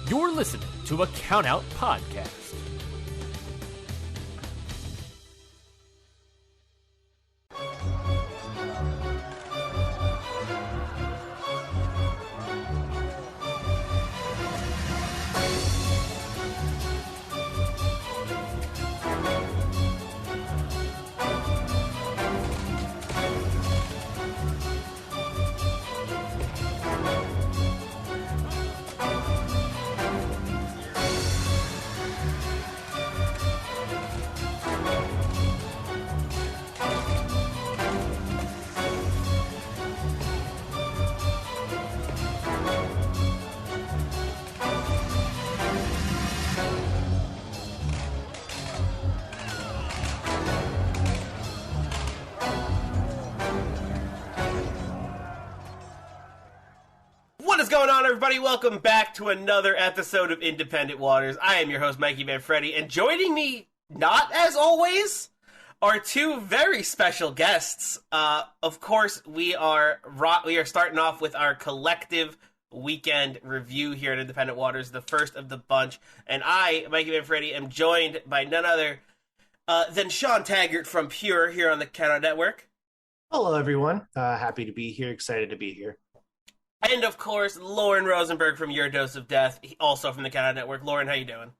You're listening to a Countout Podcast. What is going on, everybody? Welcome back to another episode of Independent Waters. I am your host, Mikey Manfredi, and joining me, not as always, are two very special guests. Of course, we are starting off with our collective weekend review here at Independent Waters, the first of the bunch, and I, Mikey Manfredi, am joined by none other than Shawn Taggart from Pure here on the Countout Network. Hello, everyone. Happy to be here. Excited to be here. And, of course, Loren Rosenberg from Your Dose of Death, also from the Countout Network. Loren, how you doing?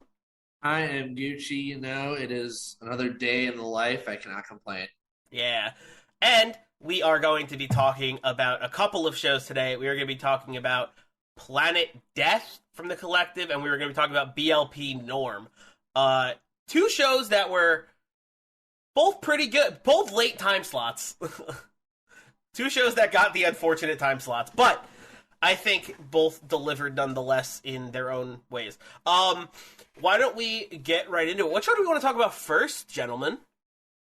I am Gucci. You know, it is another day in the life. I cannot complain. Yeah. And we are going to be talking about a couple of shows today. We are going to be talking about Planet Death from the Collective, and we were going to be talking about BLP Norm. Two shows that were both pretty good, both late time slots. Two shows that got the unfortunate time slots, but I think both delivered nonetheless in their own ways. Why don't we get right into it? What show do we want to talk about first, gentlemen?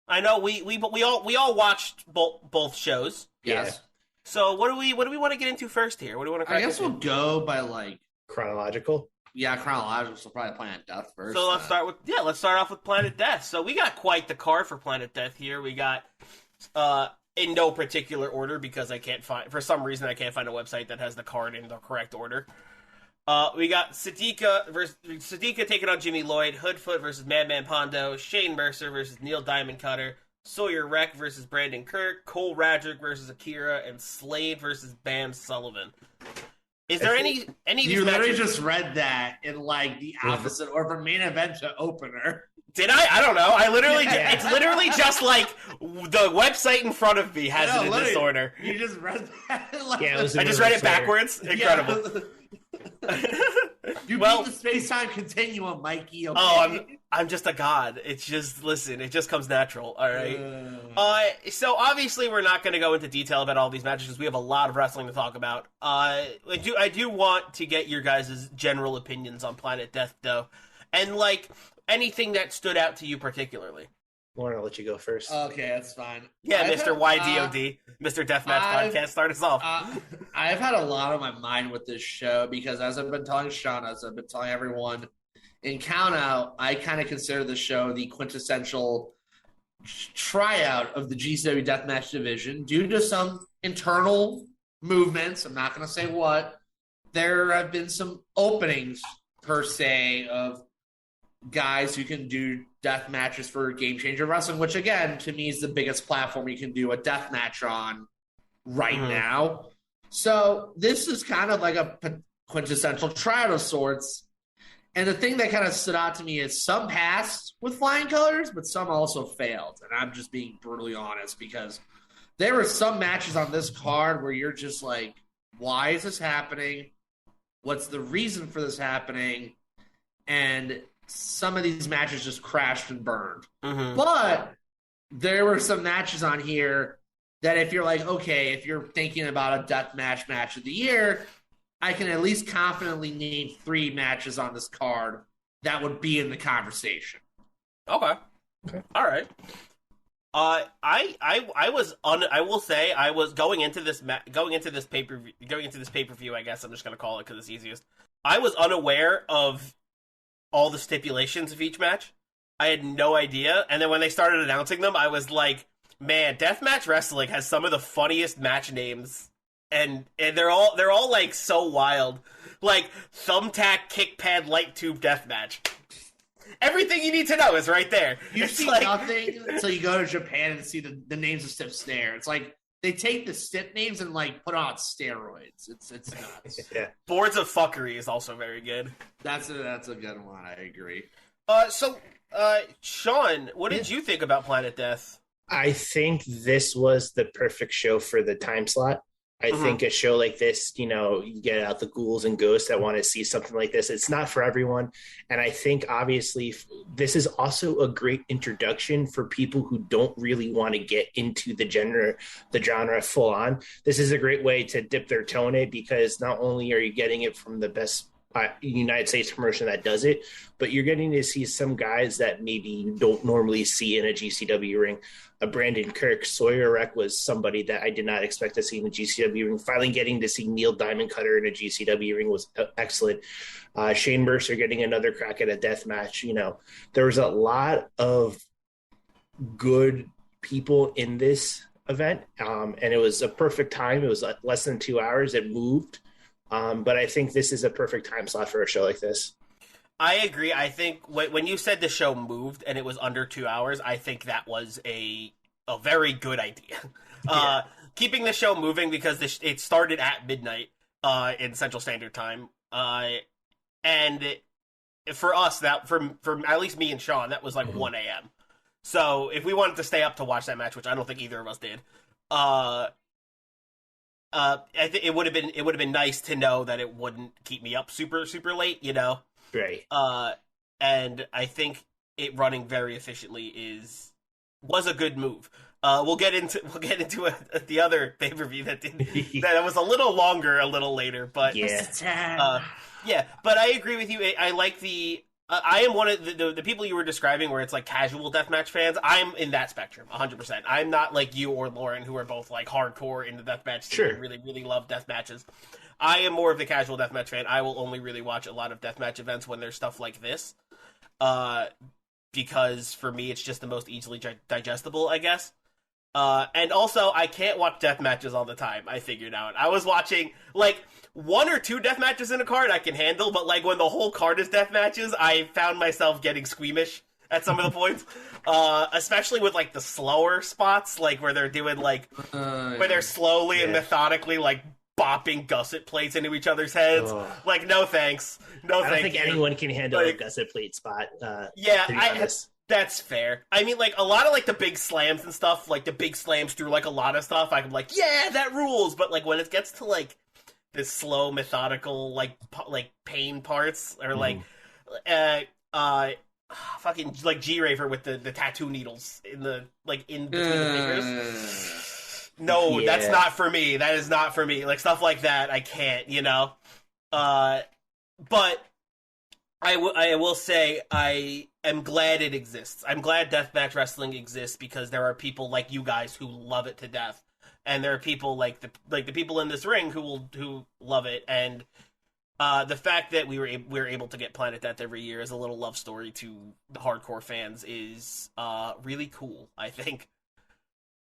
I know we all watched both shows. Yes. So what do we want to get into first here? What do we want to? I guess we'll go by like Chronological. Yeah, chronological. So probably Planet Death first. So let's start off with Planet Death. So we got quite the card for Planet Death here. We got in no particular order because for some reason I can't find a website that has the card in the correct order. We got Sadika taking on Jimmy Lloyd, Hoodfoot versus Madman Pondo, Shane Mercer versus Neil Diamond Cutter, Sawyer Wreck versus Brandon Kirk, Cole Radrick versus Akira, and Slade versus Bam Sullivan. Is there any of these You literally matches? just read that in like the opposite or from main event to opener. Did I? I don't know. It's literally just like the website in front of me has it in this order. You just read that. Like, Yeah, I just read it backwards. Incredible. You beat the space-time continuum, Mikey. Okay? Oh, I'm just a god. It's just, listen, it just comes natural, all right? So obviously we're not going to go into detail about all these matches because we have a lot of wrestling to talk about. I do want to get your guys' general opinions on Planet Death, though. And, like, anything that stood out to you particularly. Lauren, I'll let you go first. Okay, that's fine. Yeah, Mr. YDOD, Mr. Deathmatch Podcast, start us off. I've had a lot on my mind with this show because as I've been telling Shawn, as I've been telling everyone in Countout, I kind of consider the show the quintessential tryout of the GCW Deathmatch division due to some internal movements. I'm not going to say what. There have been some openings, per se, of guys who can do death matches for Game Changer Wrestling, which again to me is the biggest platform you can do a death match on right now. So this is kind of like a quintessential tryout of sorts. And the thing that kind of stood out to me is some passed with flying colors, but some also failed. And I'm just being brutally honest because there were some matches on this card where you're just like, why is this happening? What's the reason for this happening? And some of these matches just crashed and burned. But there were some matches on here that if you're like, okay, if you're thinking about a death match of the year, I can at least confidently name 3 matches on this card that would be in the conversation. Okay. All right. I will say I was going into this pay-per-view, I guess I'm just going to call it because it's easiest. I was unaware of all the stipulations of each match. I had no idea. And then when they started announcing them, I was like, man, deathmatch wrestling has some of the funniest match names and they're all like so wild, like thumbtack kick pad light tube deathmatch. Everything you need to know is right there. You see nothing until you go to Japan and see the names of Stiff Snare. It's like they take the stiff names and like put on steroids. It's nuts. Yeah. Boards of Fuckery is also very good. That's a good one. I agree. So Shawn, what did you think about Planet Death? I think this was the perfect show for the time slot. I think a show like this, you get out the ghouls and ghosts that want to see something like this. It's not for everyone. And I think, obviously, this is also a great introduction for people who don't really want to get into the genre full on. This is a great way to dip their toe in it, because not only are you getting it from the best United States promotion that does it, but you're getting to see some guys that maybe you don't normally see in a GCW ring. Brandon Kirk, Sawyer Wreck was somebody that I did not expect to see in the GCW ring. Finally getting to see Neil Diamond Cutter in a GCW ring was excellent. Shane Mercer getting another crack at a death match. There was a lot of good people in this event, and it was a perfect time. It was less than 2 hours. It moved. But I think this is a perfect time slot for a show like this. I agree. I think when you said the show moved and it was under 2 hours, I think that was a very good idea. Yeah. Keeping the show moving, because it started at midnight in Central Standard Time. And for us, that for at least me and Shawn, that was like 1 a.m. So if we wanted to stay up to watch that match, which I don't think either of us did, I think it would have been nice to know that it wouldn't keep me up super late, Right. And I think it running very efficiently was a good move. We'll get into the other pay-per-view that was a little longer, a little later, but yeah. But I agree with you. I like I am one of the people you were describing where it's like casual deathmatch fans. I'm in that spectrum, 100%. I'm not like you or Loren, who are both like hardcore into deathmatch. Sure. Really, really love deathmatches. I am more of the casual deathmatch fan. I will only really watch a lot of deathmatch events when there's stuff like this, because for me it's just the most easily digestible, I guess. And also, I can't watch death matches all the time, I figured out. I was watching, like, 1 or 2 death matches in a card I can handle, but, like, when the whole card is death matches, I found myself getting squeamish at some of the points. Especially with, like, the slower spots, like, where they're doing, like, where they're slowly and methodically, like, bopping gusset plates into each other's heads. Like, no thanks. No, I don't think anyone can handle a gusset plate spot. That's fair. I mean, like, a lot of, like, the big slams and stuff, like, the big slams through, like, a lot of stuff, I'm like, yeah, that rules! But, like, when it gets to, like, the slow, methodical, like pain parts, or, like, fucking, like, G-Raver with the tattoo needles in between the fingers. No, that's not for me. That is not for me. Like, stuff like that, I can't, But I will say I am glad it exists. I'm glad deathmatch wrestling exists, because there are people like you guys who love it to death, and there are people like the people in this ring who love it. And the fact that we were able to get Planet Death every year as a little love story to the hardcore fans is really cool, I think.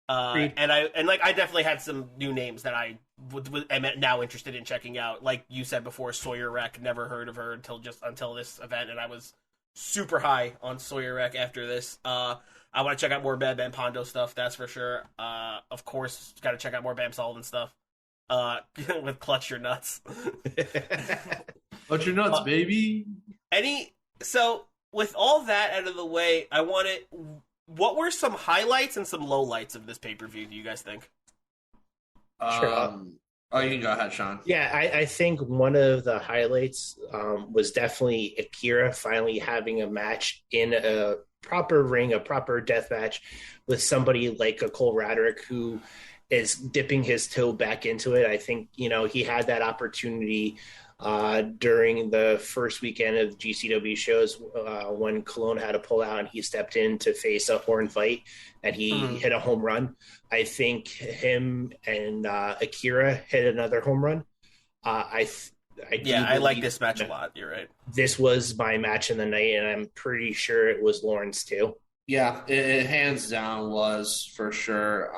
And I definitely had some new names that I am now interested in checking out. Like you said before, Sawyer Wreck, never heard of her until this event, and I was super high on Sawyer Wreck after this. I want to check out more Bam Bam Pondo stuff, that's for sure. Of course, got to check out more Bam Sullivan stuff. With Clutch Your Nuts. Clutch Your Nuts, baby. So with all that out of the way, what were some highlights and some lowlights of this pay-per-view, do you guys think? Sure. You can go ahead, Shawn. Yeah, I think one of the highlights was definitely Akira finally having a match in a proper ring, a proper death match with somebody like a Cole Radrick, who is dipping his toe back into it. I think, he had that opportunity during the first weekend of GCW shows when Cologne had to pull out and he stepped in to face a horn fight, and he hit a home run. I think him and Akira hit another home run. I like this match a lot. You're right. This was my match of the night, and I'm pretty sure it was Lauren's too. Yeah, it hands down was, for sure.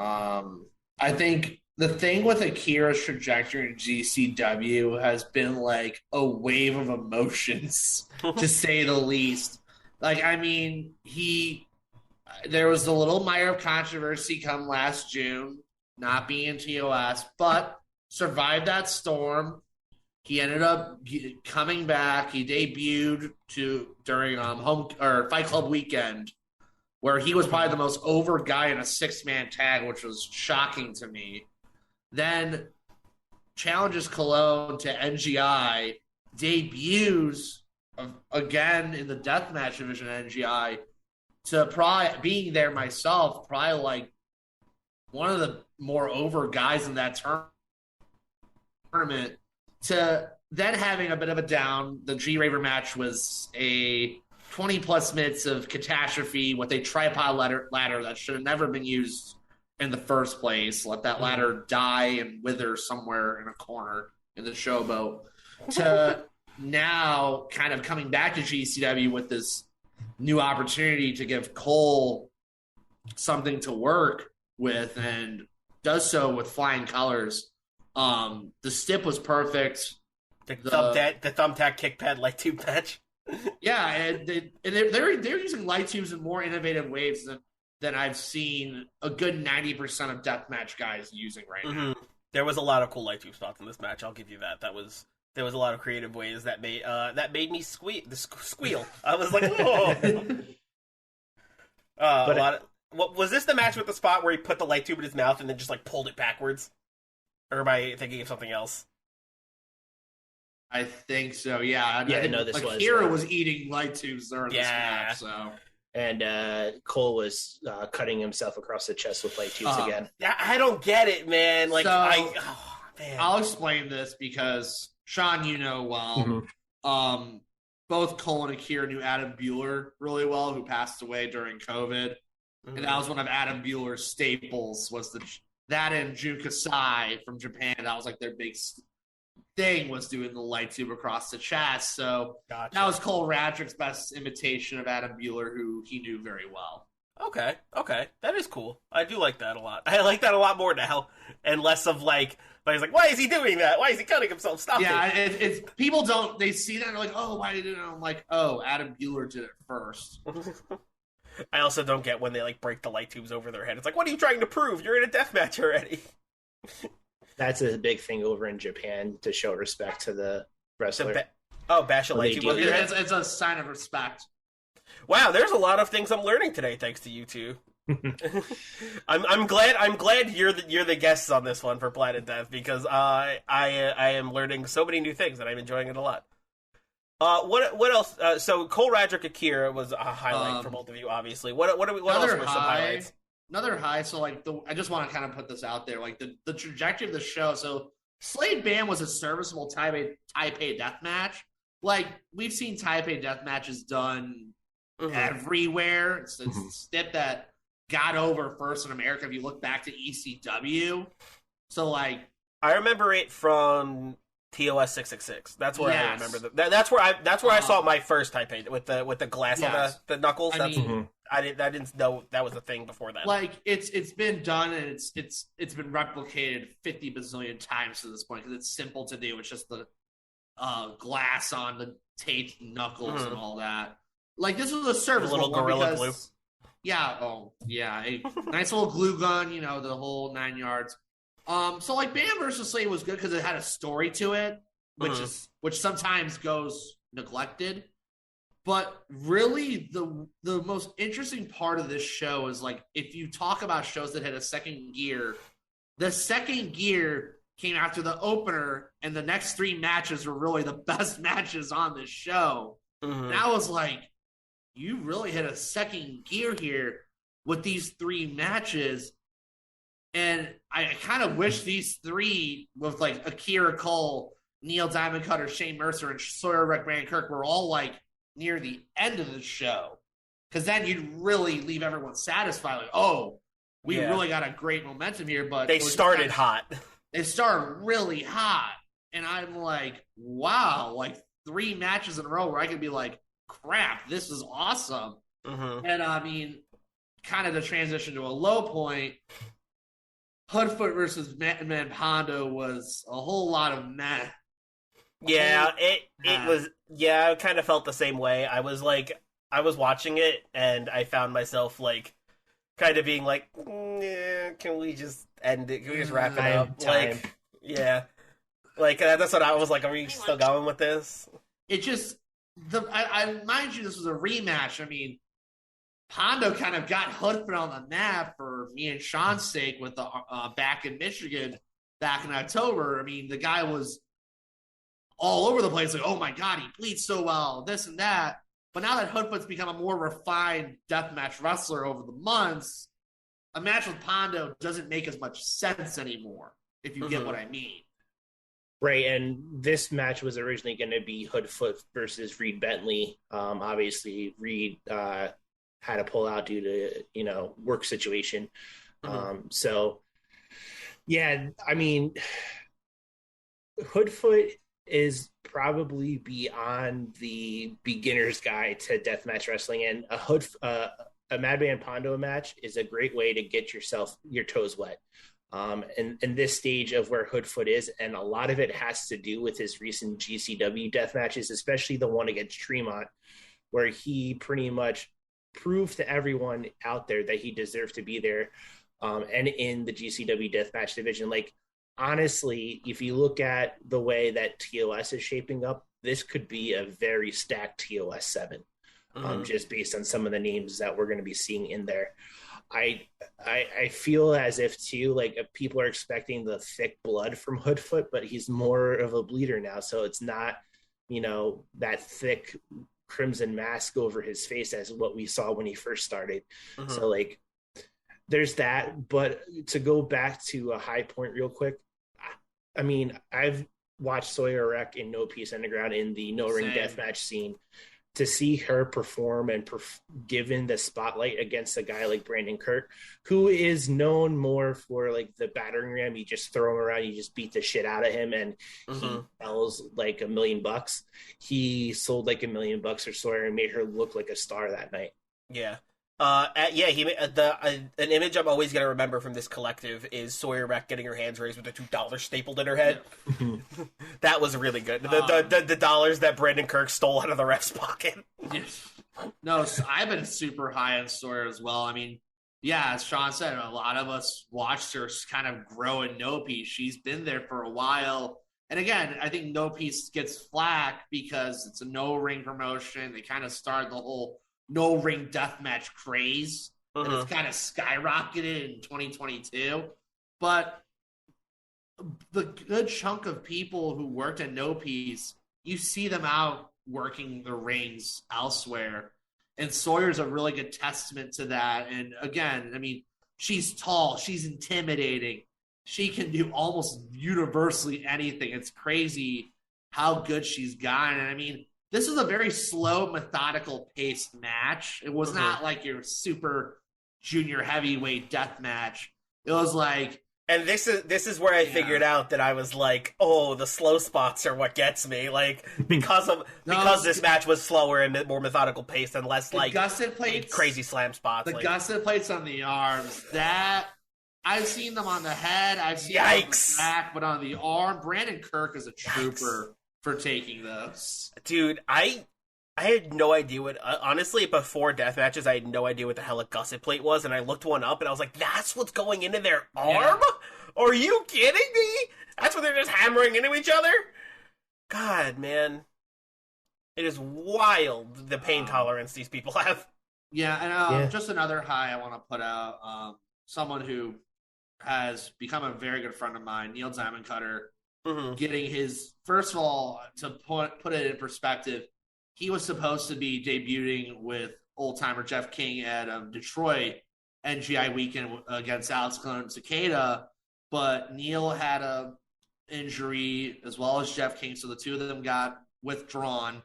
I think the thing with Akira's trajectory in GCW has been like a wave of emotions, to say the least. Like, I mean, there was a little mire of controversy come last June, not being TOS, but survived that storm. He ended up coming back. He debuted during home or Fight Club weekend, where he was probably the most over guy in a 6-man tag, which was shocking to me. Then challenges Cologne to NGI, debuts again in the deathmatch division at NGI, to probably being there myself, probably like one of the more over guys in that tournament, to then having a bit of a down. The G-Raver match was a 20-plus minutes of catastrophe with a tripod ladder that should have never been used in the first place. Let that ladder die and wither somewhere in a corner in the showboat. To now kind of coming back to GCW with this new opportunity to give Cole something to work with, and does so with flying colors. The stip was perfect. The thumbtack kick pad light tube match. Yeah, and they're using light tubes in more innovative ways than I've seen a good 90% of deathmatch guys using right now. There was a lot of cool light tube spots in this match. I'll give you that. There was a lot of creative ways that made me squeal. I was like, oh. Was this the match with the spot where he put the light tube in his mouth and then just like pulled it backwards? Or am I thinking of something else? I think so. Yeah. No, this was Akira was eating light tubes during this match. So. And Cole was cutting himself across the chest with light tubes again. I don't get it, man. Like, man. I'll explain this because Shawn, you know well. Both Cole and Akira knew Adam Bueller really well, who passed away during COVID. And that was one of Adam Bueller's staples, was that and Jun Kasai from Japan. That was like their big thing, was doing the light tube across the chest. So That was Cole Radrick's best imitation of Adam Bueller, who he knew very well. Okay. That is cool. I do like that a lot. I like that a lot more now, and less of like, he's like, why is he doing that? Why is he cutting himself? Stop it. Yeah, it's people they see that and they're like, oh, why did he do it? I'm like, oh, Adam Bueller did it first. I also don't get when they like break the light tubes over their head. It's like, what are you trying to prove? You're in a death match already. That's a big thing over in Japan, to show respect to the wrestler. Bash a light tube over your head? It's a sign of respect. Wow, there's a lot of things I'm learning today, thanks to you two. I'm glad you're the guests on this one for Planet Death, because I am learning so many new things and I'm enjoying it a lot. What else? So Cole Radrick Akira was a highlight for both of you, obviously. What else were some highlights? Another high. So like I just want to kind of put this out there, like the trajectory of the show. So Slade Bam was a serviceable Taipei death match. Like, we've seen Taipei death matches done everywhere. It's a step that got over first in America. If you look back to ECW, so like I remember it from TOS 666. That's where I remember that's where I saw my first Taipei with the glass on the knuckles. I didn't know that was a thing before that. Like, it's been done, and it's been replicated 50 bazillion times to this point, because it's simple to do. It's just the glass on the taped knuckles and all that. Like, this was a serviceable little Gorilla Glue. Yeah, a nice little glue gun, the whole 9 yards. So like Bam versus Slade was good because it had a story to it, which sometimes goes neglected. But really, the most interesting part of this show is, like, if you talk about shows that had a second gear, the second gear came after the opener, and the next 3 matches were really the best matches on this show. And I was like, you really hit a second gear here with these 3 matches. And I kind of wish these 3, with like Akira Cole, Neil Diamond Cutter, Shane Mercer, and Sawyer Rick Kirk, were all like near the end of the show. Because then you'd really leave everyone satisfied. Like, oh, we really got a great momentum here. But they started hot. They started really hot. And I'm like, wow, like 3 matches in a row where I could be like, crap, this is awesome. And I mean, kind of the transition to a low point. Hoodfoot versus Man Pondo was a whole lot of meh. Yeah, it was. Yeah, I kind of felt the same way. I was watching it, and I found myself like, kind of being like, can we just end it? Can we just wrap it up? Like, yeah, like that's what I was like. Are we still going with this? It just I mind you, this was a rematch. I mean, Pondo kind of got Hoodfoot on the map for me and Shawn's sake with the back in Michigan back in October. I mean, the guy was all over the place, like, oh my god, he bleeds so well, this and that. But now that Hoodfoot's become a more refined deathmatch wrestler over the months, a match with Pondo doesn't make as much sense anymore, if you get what I mean. Right, and this match was originally going to be Hoodfoot versus Reed Bentley. Obviously, Reed had to pull out due to, work situation. So, yeah, I mean, Hoodfoot is probably beyond the beginner's guide to deathmatch wrestling, and a Madman Pondo match is a great way to get your toes wet. And this stage of where Hoodfoot is, and a lot of it has to do with his recent GCW death matches, especially the one against Tremont, where he pretty much proved to everyone out there that he deserved to be there. And in the GCW deathmatch division, like, honestly, if you look at the way that TOS is shaping up, this could be a very stacked TOS 7, just based on some of the names that we're going to be seeing in there. I feel as if, too, like, people are expecting the thick blood from Hoodfoot, but he's more of a bleeder now, so it's not, that thick crimson mask over his face as what we saw when he first started. So, like, there's that. But to go back to a high point real quick, I mean, I've watched Sawyer Wreck in No Peace Underground in the no ring deathmatch scene. To see her perform and given the spotlight against a guy like Brandon Kirk, who is known more for like the battering ram, you just throw him around, you just beat the shit out of him, and he sells like $1 million. He sold like $1 million for Sawyer and made her look like a star that night. Yeah. He an image I'm always gonna remember from this collective is Sawyer Wreck getting her hands raised with the $2 stapled in her head. That was really good. The dollars that Brandon Kirk stole out of the ref's pocket. No, so I've been super high on Sawyer as well. I mean, yeah, as Shawn said, a lot of us watched her kind of grow in No Peace. She's been there for a while. And again, I think No Peace gets flack because it's a no-ring promotion. They kind of started the whole no-ring deathmatch craze, and it's kind of skyrocketed in 2022. But the good chunk of people who worked at No Peace, you see them out working the rings elsewhere. And Sawyer's a really good testament to that. And again, I mean, she's tall, she's intimidating. She can do almost universally anything. It's crazy how good she's gotten. And I mean, this is a very slow, methodical paced match. It was not like your super junior heavyweight death match. It was like, and this is where I figured out that I was like, oh, the slow spots are what gets me. Like, because this match was slower and more methodical paced and less like gusset plates, crazy slam spots. The gusset plates on the arms, that I've seen them on the head, I've seen them on the back, but on the arm, Brandon Kirk is a trooper for taking those. Dude, I had no idea what, honestly, before death matches, I had no idea what the hell a gusset plate was, and I looked one up, and I was like, that's what's going into their arm? Are you kidding me? That's what they're just hammering into each other? God, man. It is wild, the pain tolerance these people have. Yeah, and just another high I want to put out, someone who has become a very good friend of mine, Neil Diamond Cutter, getting his, first of all, to put it in perspective, he was supposed to be debuting with old-timer Jeff King at Detroit NGI weekend against Alex Clone and Cicada, but Neil had a injury as well as Jeff King, so the two of them got withdrawn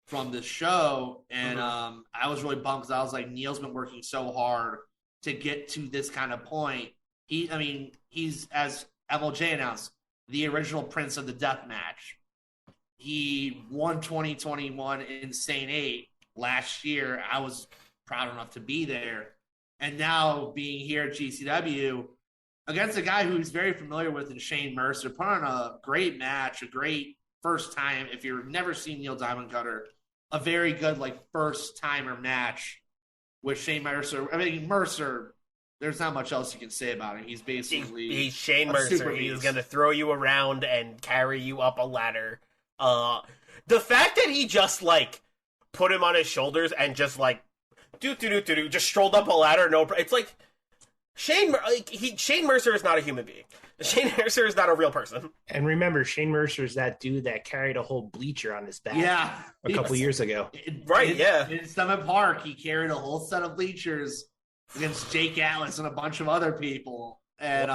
from the show, and I was really bummed because I was like, Neil's been working so hard to get to this kind of point. He's, as MLJ announced, the original Prince of the Death Match. He won 2021 Insane 8 last year. I was proud enough to be there. And now being here at GCW, against a guy who he's very familiar with in Shane Mercer, put on a great match, a great first time. If you've never seen Neil Diamond Cutter, a very good first timer match with Shane Mercer. I mean, Mercer, there's not much else you can say about him. He's basically he's Shane Mercer. He's going to throw you around and carry you up a ladder. The fact that he just put him on his shoulders and just just strolled up a ladder. No, it's like Shane Mercer is not a human being. Shane Mercer is not a real person. And remember, Shane Mercer is that dude that carried a whole bleacher on his back. Yeah, a couple years ago. In Summit Park, he carried a whole set of bleachers against Jake Atlas and a bunch of other people. And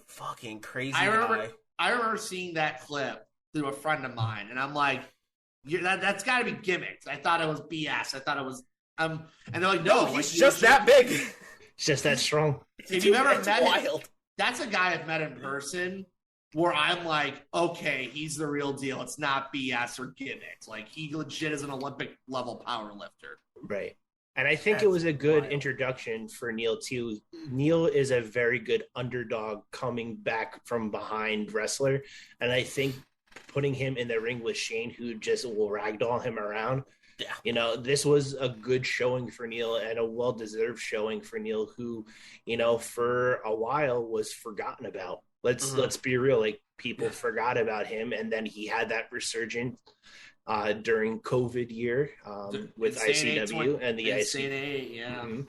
fucking crazy. I remember seeing that clip through a friend of mine, and I'm like, that's got to be gimmicks. I thought it was BS. I thought it was and they're like, no, he's just that big. It's just that strong. If you've ever met him, that's a guy I've met in person where I'm like, okay, he's the real deal. It's not BS or gimmicks. He legit is an Olympic level power lifter. Right. And I think it was a good introduction for Neil too. Neil is a very good underdog coming back from behind wrestler. And I think putting him in the ring with Shane, who just will ragdoll him around. Yeah. This was a good showing for Neil and a well-deserved showing for Neil, who, for a while was forgotten about. Let's be real. People forgot about him. And then he had that resurgence during COVID year with ICW and the ICW. Yeah. Mm-hmm.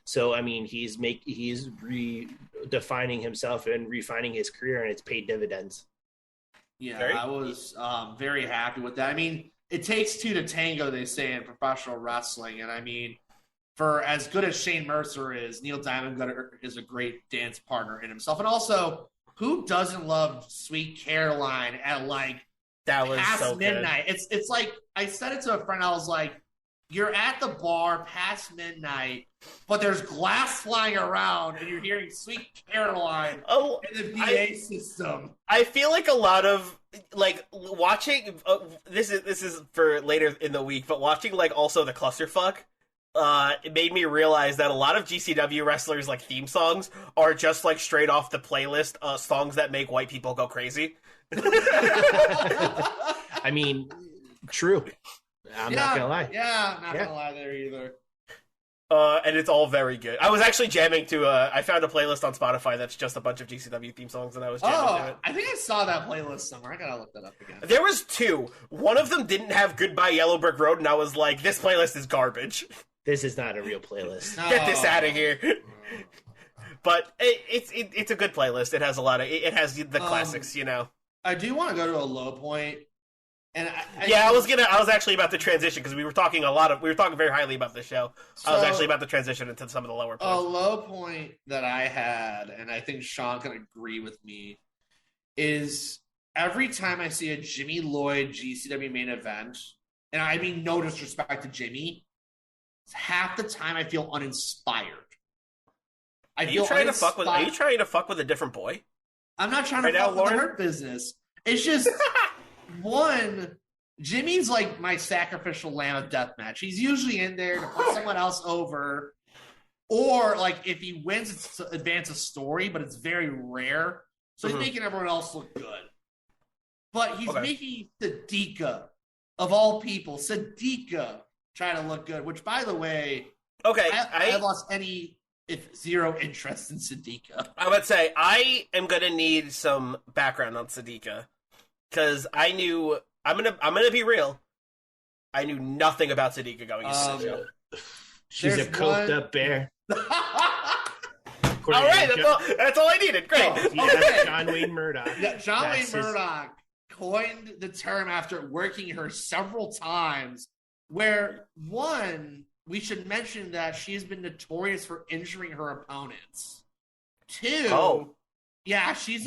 So, I mean, he's redefining himself and refining his career, and it's paid dividends. Yeah, I was very happy with that. I mean, it takes two to tango, they say in professional wrestling. And I mean, for as good as Shane Mercer is, Neil Diamond Cutter is a great dance partner in himself. And also, who doesn't love Sweet Caroline at that was past so midnight? Good. It's like, I said it to a friend, I was like, you're at the bar past midnight, but there's glass flying around and you're hearing Sweet Caroline in the PA system. I feel like a lot of watching this is for later in the week, but watching also the clusterfuck, it made me realize that a lot of GCW wrestlers theme songs are just straight off the playlist, songs that make white people go crazy. I mean, true. I'm not gonna lie. Yeah, not gonna lie there either. And it's all very good. I was actually jamming to I found a playlist on Spotify that's just a bunch of GCW theme songs, and I was jamming to it. I think I saw that playlist somewhere. I gotta look that up again. There was two. One of them didn't have Goodbye Yellow Brick Road, and I was like, this playlist is garbage. This is not a real playlist. Get this out of here. But it's a good playlist. It has it has the classics, I do want to go to a low point. And I was actually about to transition because we were talking very highly about this show. So, I was actually about to transition into some of the lower points. A low point that I had, and I think Shawn can agree with me, is every time I see a Jimmy Lloyd GCW main event, and I mean no disrespect to Jimmy, half the time I feel uninspired. Are you trying to fuck with a different boy? I'm not trying to fuck with the Hurt Business. It's just one, Jimmy's my sacrificial lamb of deathmatch. He's usually in there to put someone else over, or if he wins, it's to advance a story, but it's very rare. So he's making everyone else look good. But he's making Sadiqa, of all people, try to look good. Which, by the way, I have lost zero interest in Sadiqa. I would say I am gonna need some background on Sadiqa. Because I'm gonna be real. I knew nothing about Sadiqa going into the show. She's a coked up bear. All right, that's all I needed. Great. John Wayne Murdoch. Yeah, John Wayne Murdoch coined the term after working her several times. Where one, we should mention that she has been notorious for injuring her opponents. Two. Yeah, she's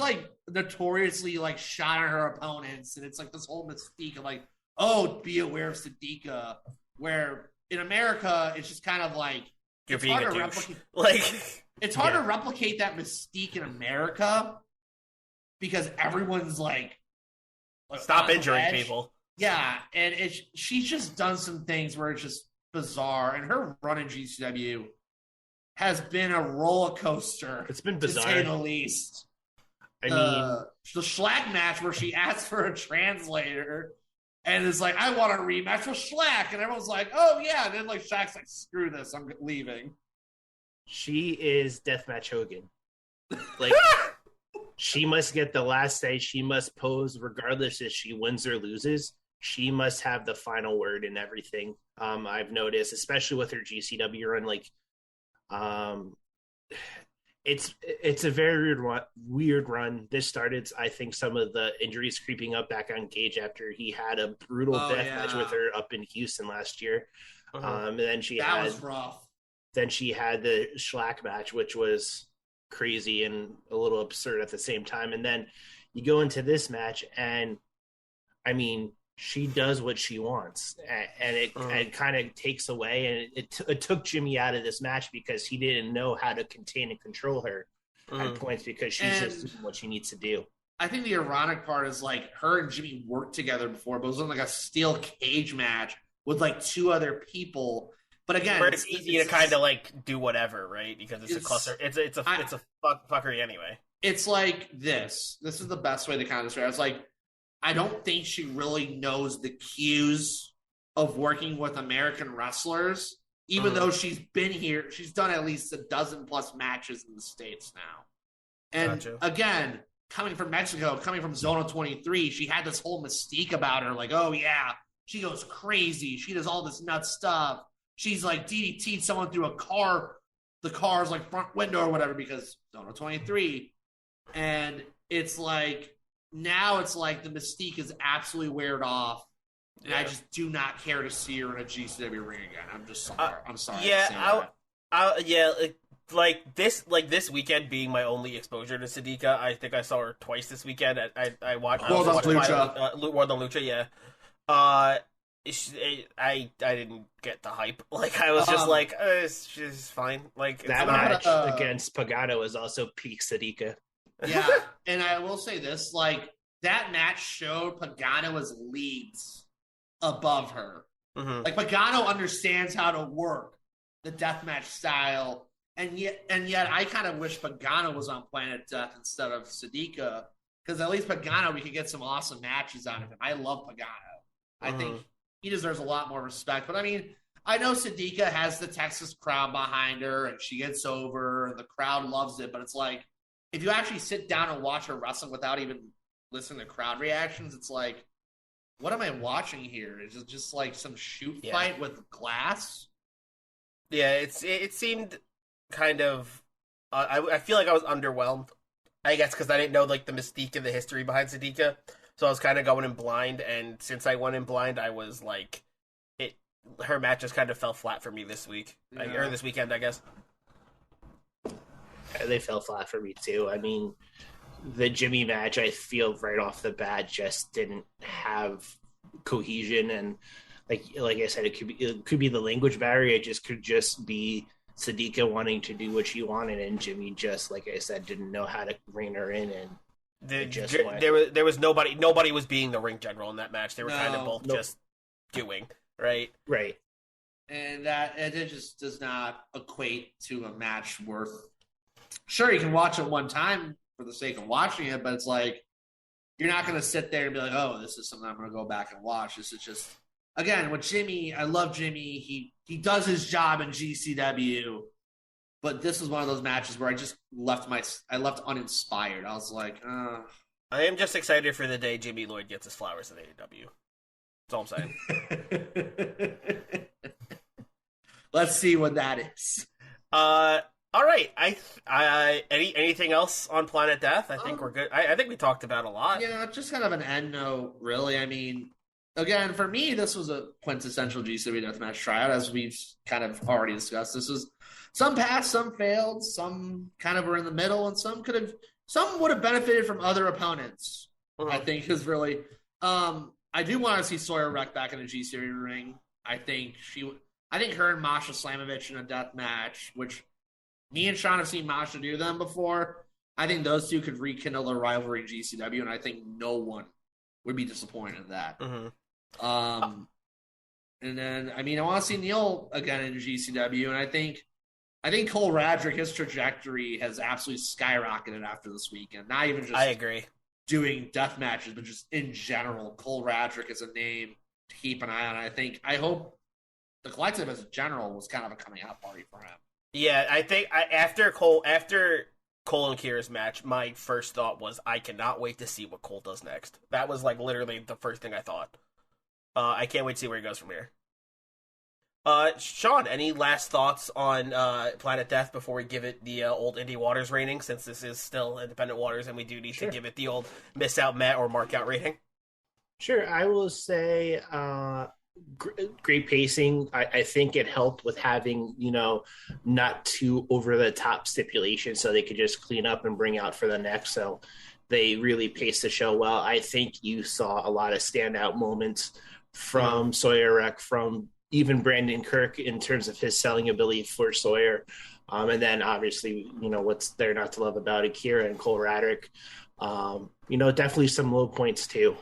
notoriously shot at her opponents, and it's this whole mystique of be aware of Sadiqa. Where in America, it's just kind of you're being a douche. It's hard to replicate that mystique in America because everyone's stop injuring people. Yeah, and she's just done some things where it's just bizarre, and her run in GCW has been a roller coaster. It's been bizarre, to say the least. I mean, the Schlack match where she asked for a translator and is like, I want a rematch with Schlack. And everyone's like, oh, yeah. And then, like, Schlack's like, screw this. I'm leaving. she is Deathmatch Hogan. Like, she must get the last say. She must pose regardless if she wins or loses. She must have the final word in everything. I've noticed, especially with her GCW run, like, it's a very weird run. This started, I think, some of the injuries creeping up back on Gage after he had a brutal death match with her up in Houston last year. And then that was rough. Then she had the Schlack match, which was crazy and a little absurd at the same time. And then you go into this match, and I mean, she does what she wants, and it kind of takes away, and it took Jimmy out of this match because he didn't know how to contain and control her at points because she's just doing what she needs to do. I think the ironic part is, like, her and Jimmy worked together before, but it was in like a steel cage match with like two other people. But again, it's easy to kind of like do whatever, right? Because it's a cluster. It's a fuckery anyway. It's like this. This is the best way to kind of describe it. It's like, I don't think she really knows the cues of working with American wrestlers, even though she's been here. She's done at least a dozen plus matches in the States now. And again, coming from Mexico, coming from Zona 23, she had this whole mystique about her. Like, oh yeah, she goes crazy. She does all this nuts stuff. She's like DDT'd someone through a car, the car's like front window or whatever, because Zona 23. And it's like, now it's like the mystique is absolutely weared off. And I just do not care to see her in a GCW ring again. I'm just sorry. I'm sorry. Yeah, like this weekend being my only exposure to Sadika. I think I saw her twice this weekend. I watched World of Lucha. World of Lucha, yeah. I didn't get the hype. Like, I was just like, she's fine. Like, that match against Pagano is also peak Sadika. Yeah, and I will say this, like, that match showed Pagano was leagues above her. Like, Pagano understands how to work the deathmatch style, and yet I kind of wish Pagano was on Planet Death instead of Sadika, because at least Pagano, we could get some awesome matches out of him. I love Pagano. I think he deserves a lot more respect. But I mean, I know Sadika has the Texas crowd behind her, and she gets over, and the crowd loves it, but it's like, if you actually sit down and watch her wrestling without even listening to crowd reactions, it's like, what am I watching here? Is it just like some shoot fight with glass? Yeah, it seemed kind of. I feel like I was underwhelmed. I guess because I didn't know like the mystique and the history behind Sadika, so I was kind of going in blind. And since I went in blind, I was like, her match just kind of fell flat for me this week or this weekend, I guess. They fell flat for me too. I mean, the Jimmy match, I feel right off the bat just didn't have cohesion, and like I said, it could be the language barrier. It just could just be Sadika wanting to do what she wanted, and Jimmy just, like I said, didn't know how to rein her in, and there was nobody was being the ring general in that match. They were kind of both just doing right. And that it just does not equate to a match worth. Sure, you can watch it one time for the sake of watching it, but it's like, you're not going to sit there and be like, oh, this is something I'm going to go back and watch. This is just, again, with Jimmy, I love Jimmy. He does his job in GCW, but this is one of those matches where I just left uninspired. I was like, I am just excited for the day Jimmy Lloyd gets his flowers at AEW. That's all I'm saying. Let's see what that is. All right. Anything else on Planet Death? I think we're good. I think we talked about a lot. Yeah, just kind of an end note, really. I mean, again, for me, this was a quintessential GCW deathmatch tryout, as we've kind of already discussed. This was some passed, some failed, some kind of were in the middle, and some would have benefited from other opponents. I think is really. I do want to see Sawyer Wreck back in the GCW ring. I think her and Masha Slamovich in a death match, which. Me and Shawn have seen Masha do them before. I think those two could rekindle their rivalry in GCW, and I think no one would be disappointed in that. And then, I mean, I want to see Neil again in GCW, and I think I think Cole Radrick, his trajectory has absolutely skyrocketed after this weekend. Not even just I agree. doing death matches, but just in general, Cole Radrick is a name to keep an eye on. I hope the collective as a general was kind of a coming out party for him. Yeah, I think after Cole and Kira's match, my first thought was I cannot wait to see what Cole does next. That was like literally the first thing I thought. I can't wait to see where he goes from here. Shawn, any last thoughts on Planet Death before we give it the old Indie Waters rating, since this is still Independent Waters and we do need to give it the old miss out Matt or mark out rating? Sure, I will say great pacing. I think it helped with having, not too over the top stipulation so they could just clean up and bring out for the next. So they really paced the show well. I think you saw a lot of standout moments from Sawyer Wreck, from even Brandon Kirk in terms of his selling ability for Sawyer. And then obviously, what's there not to love about Akira and Cole Radrick. Definitely some low points too.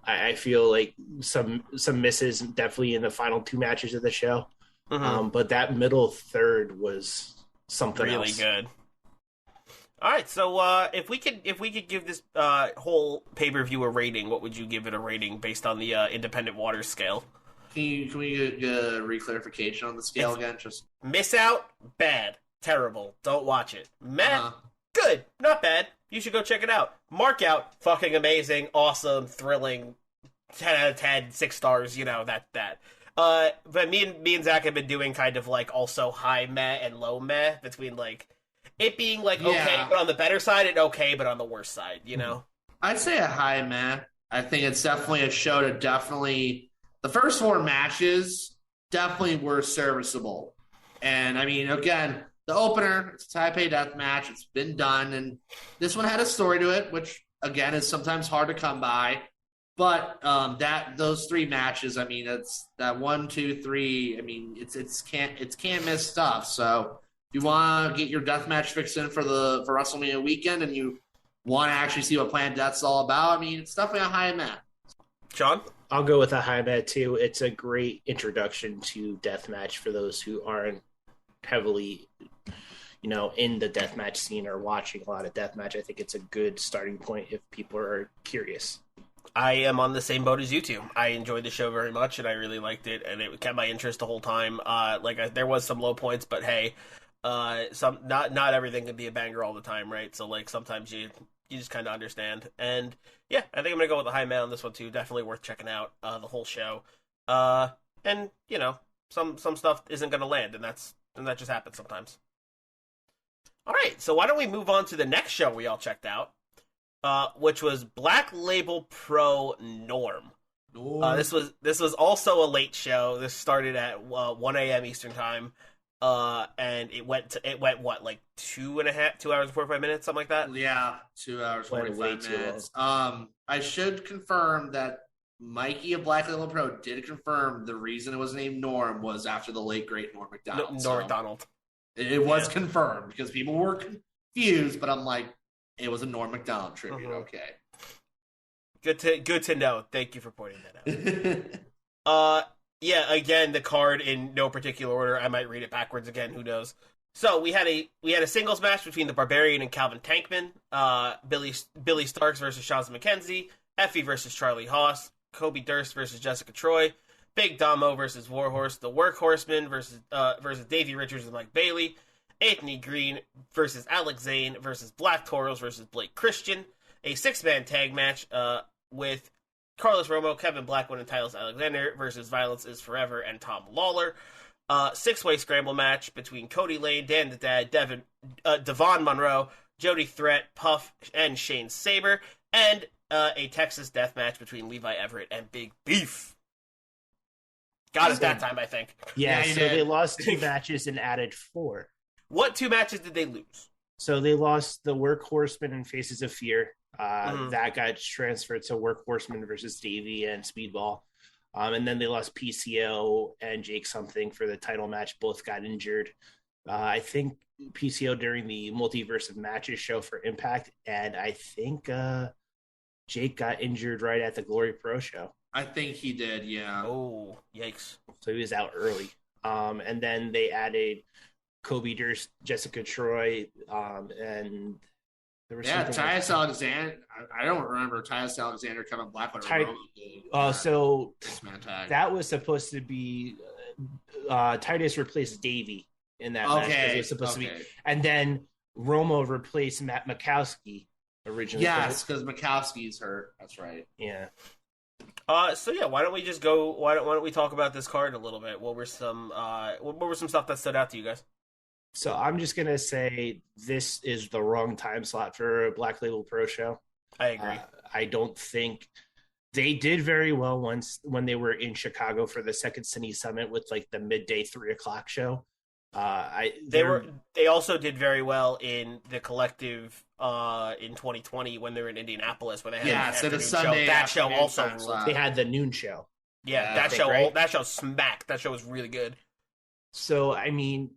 I feel like some misses definitely in the final two matches of the show. But that middle third was something really else. Good. All right, so if we could give this whole pay-per-view a rating, what would you give it a rating based on the Independent Waters scale? Can we get a reclarification on the scale again? Just miss out, bad, terrible, don't watch it. Matt, good, not bad. You should go check it out. Mark out, fucking amazing, awesome, thrilling, 10 out of 10, 6 stars, that. But me and Zach have been doing kind of like also high meh and low meh, between like it being like okay, but on the better side, and okay, but on the worse side, I'd say a high meh. I think it's definitely a show to definitely. The first 4 matches definitely were serviceable. And, I mean, again, the opener, it's a Taipei death match. It's been done. And this one had a story to it, which, again, is sometimes hard to come by. But those 3 matches, I mean, it's that 1, 2, 3. I mean, it's can't miss stuff. So if you want to get your death match fixed in for WrestleMania weekend and you want to actually see what Planet Death's all about, I mean, it's definitely a high match. Shawn? I'll go with a high med too. It's a great introduction to deathmatch for those who aren't heavily, in the deathmatch scene or watching a lot of deathmatch. I think it's a good starting point if people are curious. I am on the same boat as you two. I enjoyed the show very much, and I really liked it, and it kept my interest the whole time. There was some low points, but hey, not everything can be a banger all the time, right? So like sometimes you just kind of understand. And yeah, I think I'm going to go with the high man on this one too. Definitely worth checking out the whole show. And some stuff isn't going to land, and that just happens sometimes. All right, so why don't we move on to the next show we all checked out, which was Black Label Pro Norm. This was also a late show. This started at 1 a.m. Eastern time. And it went what, like 2 hours and 45 minutes, something like that? Yeah, 2 hours, 45 minutes. I should confirm that Mikey of Black Label Pro did confirm the reason it was named Norm was after the late great Norm Macdonald. Norm Macdonald. It was confirmed because people were confused, but I'm like, it was a Norm Macdonald tribute. Okay. Good to know. Thank you for pointing that out. Yeah, again, the card in no particular order. I might read it backwards again. Who knows? So we had a singles match between the Barbarian and Calvin Tankman. Billy Starks versus Shaz McKenzie. Effie versus Charlie Haas. Kobe Durst versus Jessica Troy. Big Damo versus Warhorse. The Workhorsemen versus Davey Richards and Mike Bailey. Anthony Green versus Alex Zane versus Black Toros versus Blake Christian. A 6-man tag match with Carlos Romo, Kevin Blackwood, and Tyler Alexander versus Violence is Forever and Tom Lawler. 6-way scramble match between Cody Lane, Dan the Dad, Devon Monroe, Jody Threat, Puff, and Shane Saber. And a Texas death match between Levi Everett and Big Beef. Got it that time, I think. Yeah, so they lost 2 matches and added 4. What 2 matches did they lose? So they lost the Workhorsemen and Faces of Fear. That got transferred to Workhorsemen versus Davey and Speedball. And then they lost PCO and Jake Something for the title match. Both got injured. I think PCO during the Multiverse of Matches show for Impact. And I think Jake got injured right at the Glory Pro show. I think he did, yeah. Oh, yikes. So he was out early. And then they added Kobe Durst, Jessica Troy, and there was Tyus Alexander. I don't remember Tyus Alexander, Kevin Blackwood. So Six-man tag. that was supposed to be Titus replaced Davey in that match. It was supposed to be, and then Romo replaced Matt Mikowski originally. Yes, because Mikowski's hurt. That's right. Yeah. Why don't we just go? Why don't we talk about this card a little bit? What were some stuff that stood out to you guys? So I'm just gonna say this is the wrong time slot for a Black Label Pro show. I agree. I don't think they did very well when they were in Chicago for the Second City Summit with like the midday 3:00 show. They also did very well in the collective in 2020 when they were in Indianapolis when they had the Sunday show. That show also ruled. They had the noon show. Yeah, that show smacked. That show was really good. So I mean,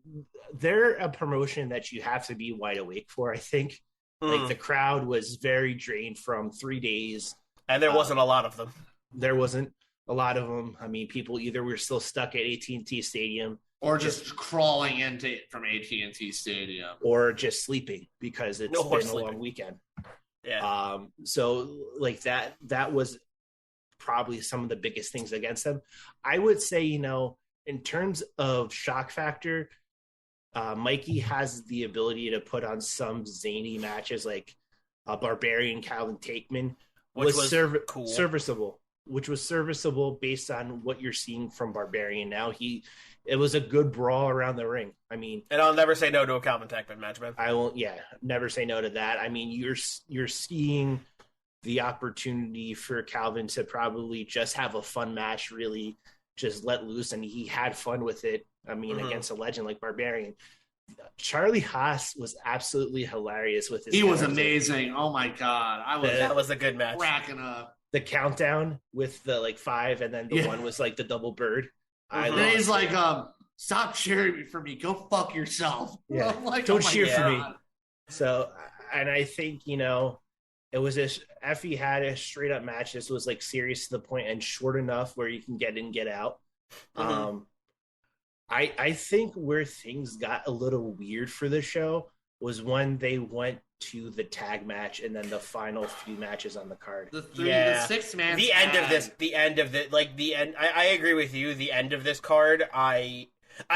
they're a promotion that you have to be wide awake for. I think like the crowd was very drained from 3 days, and there wasn't a lot of them. There wasn't a lot of them. I mean, people either were still stuck at AT&T Stadium. Or just crawling into it from AT&T Stadium. Or just sleeping because it's been a long weekend. Yeah. So like that was probably some of the biggest things against them. I would say, in terms of shock factor, Mikey has the ability to put on some zany matches like Barbarian Calvin Takeman, which was cool. serviceable. Which was serviceable based on what you're seeing from Barbarian now. It was a good brawl around the ring. I mean, and I'll never say no to a Calvin Tackman match, man. I won't. Yeah, never say no to that. I mean, you're seeing the opportunity for Calvin to probably just have a fun match, really just let loose, and he had fun with it. I mean, against a legend like Barbarian. Charlie Haas was absolutely hilarious with his. He was amazing. Oh my god, that was a good match. Cracking up. The countdown with the 5, and then the one was like the double bird. And then he's like, stop cheering for me. Go fuck yourself. Yeah. Like, don't cheer for me. So, and I think, it was if he had a straight up match, this was like serious to the point and short enough where you can get in, get out. I think where things got a little weird for the show was when they went to the tag match and then the final few matches on the card. The 6-man the end of it. I agree with you. The end of this card, I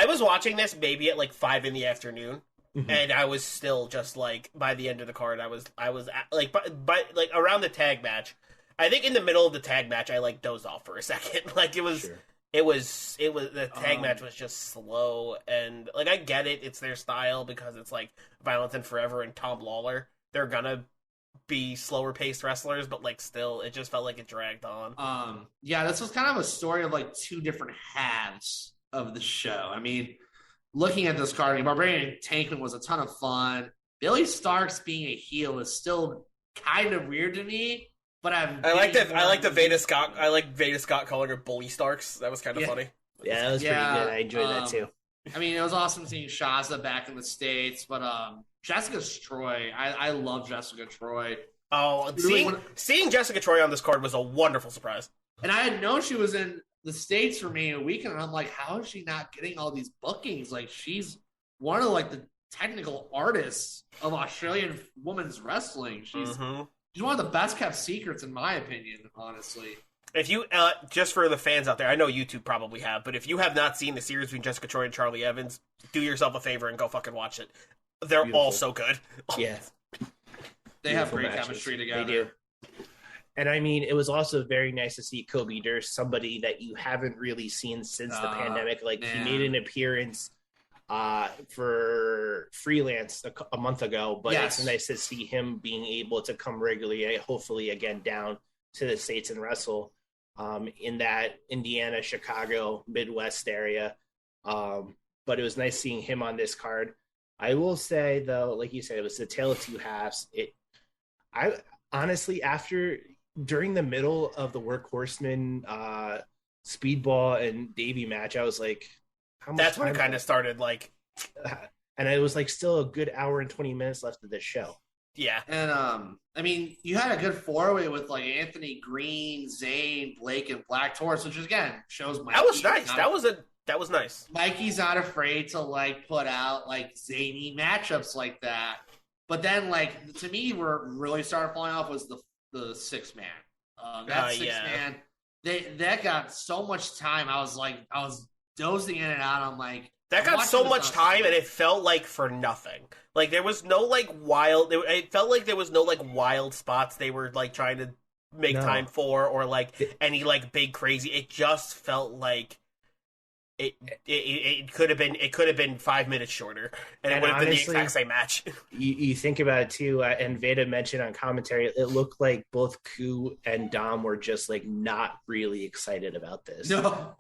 was watching this maybe at 5 p.m, and I was still just by the end of the card, I was but around the tag match. I think in the middle of the tag match, I dozed off for a second. It was the tag match was just slow, and I get it, it's their style because it's Violence and Forever and Tom Lawler. They're gonna be slower paced wrestlers, but still it just felt like it dragged on. This was kind of a story of two different halves of the show. I mean, looking at this card, Barbarian Tankman was a ton of fun. Billy Starks being a heel is still kind of weird to me. But I like Veda Scott. I like Veda Scott calling her Bully Starks. That was kind of funny. Yeah, that was pretty good. I enjoyed that too. I mean, it was awesome seeing Shazza back in the States, but Jessica Troy. I love Jessica Troy. Oh, seeing Jessica Troy on this card was a wonderful surprise. And I had known she was in the States for me a weekend, and I'm like, how is she not getting all these bookings? She's one of the technical artists of Australian women's wrestling. She's one of the best kept secrets, in my opinion, honestly. If you, just for the fans out there, I know you two probably have, but if you have not seen the series between Jessica Troy and Charlie Evans, do yourself a favor and go fucking watch it. They're all so good. Yeah. They have great chemistry together. They do. And I mean, it was also very nice to see Kobe Durst, somebody that you haven't really seen since the pandemic. He made an appearance for freelance a month ago, but it's nice to see him being able to come regularly, hopefully again down to the States and wrestle in that Indiana, Chicago, Midwest area. But it was nice seeing him on this card. I will say though, like you said, it was the tale of two halves. I honestly, during the middle of the Workhorseman Speedball and Davey match, I was like, that's when it kind of started, and it was still a good hour and 20 minutes left of this show. Yeah. And I mean, you had a good 4-way with Anthony Green, Zane, Blake, and Black Taurus, which again shows my. That was nice. That was nice. Mikey's not afraid to put out zany matchups like that. But then to me, where it really started falling off was the 6-man. That 6-man, that got so much time. I was dozing in and out. I'm like, that got so much time, and it felt like for nothing. Like there was no wild. It felt like there was no wild spots they were trying to make time for, or any big crazy. It just felt like it could have been 5 minutes shorter, and it would have been the exact same match. You think about it too, and Veda mentioned on commentary, it looked like both Ku and Dom were just not really excited about this. No.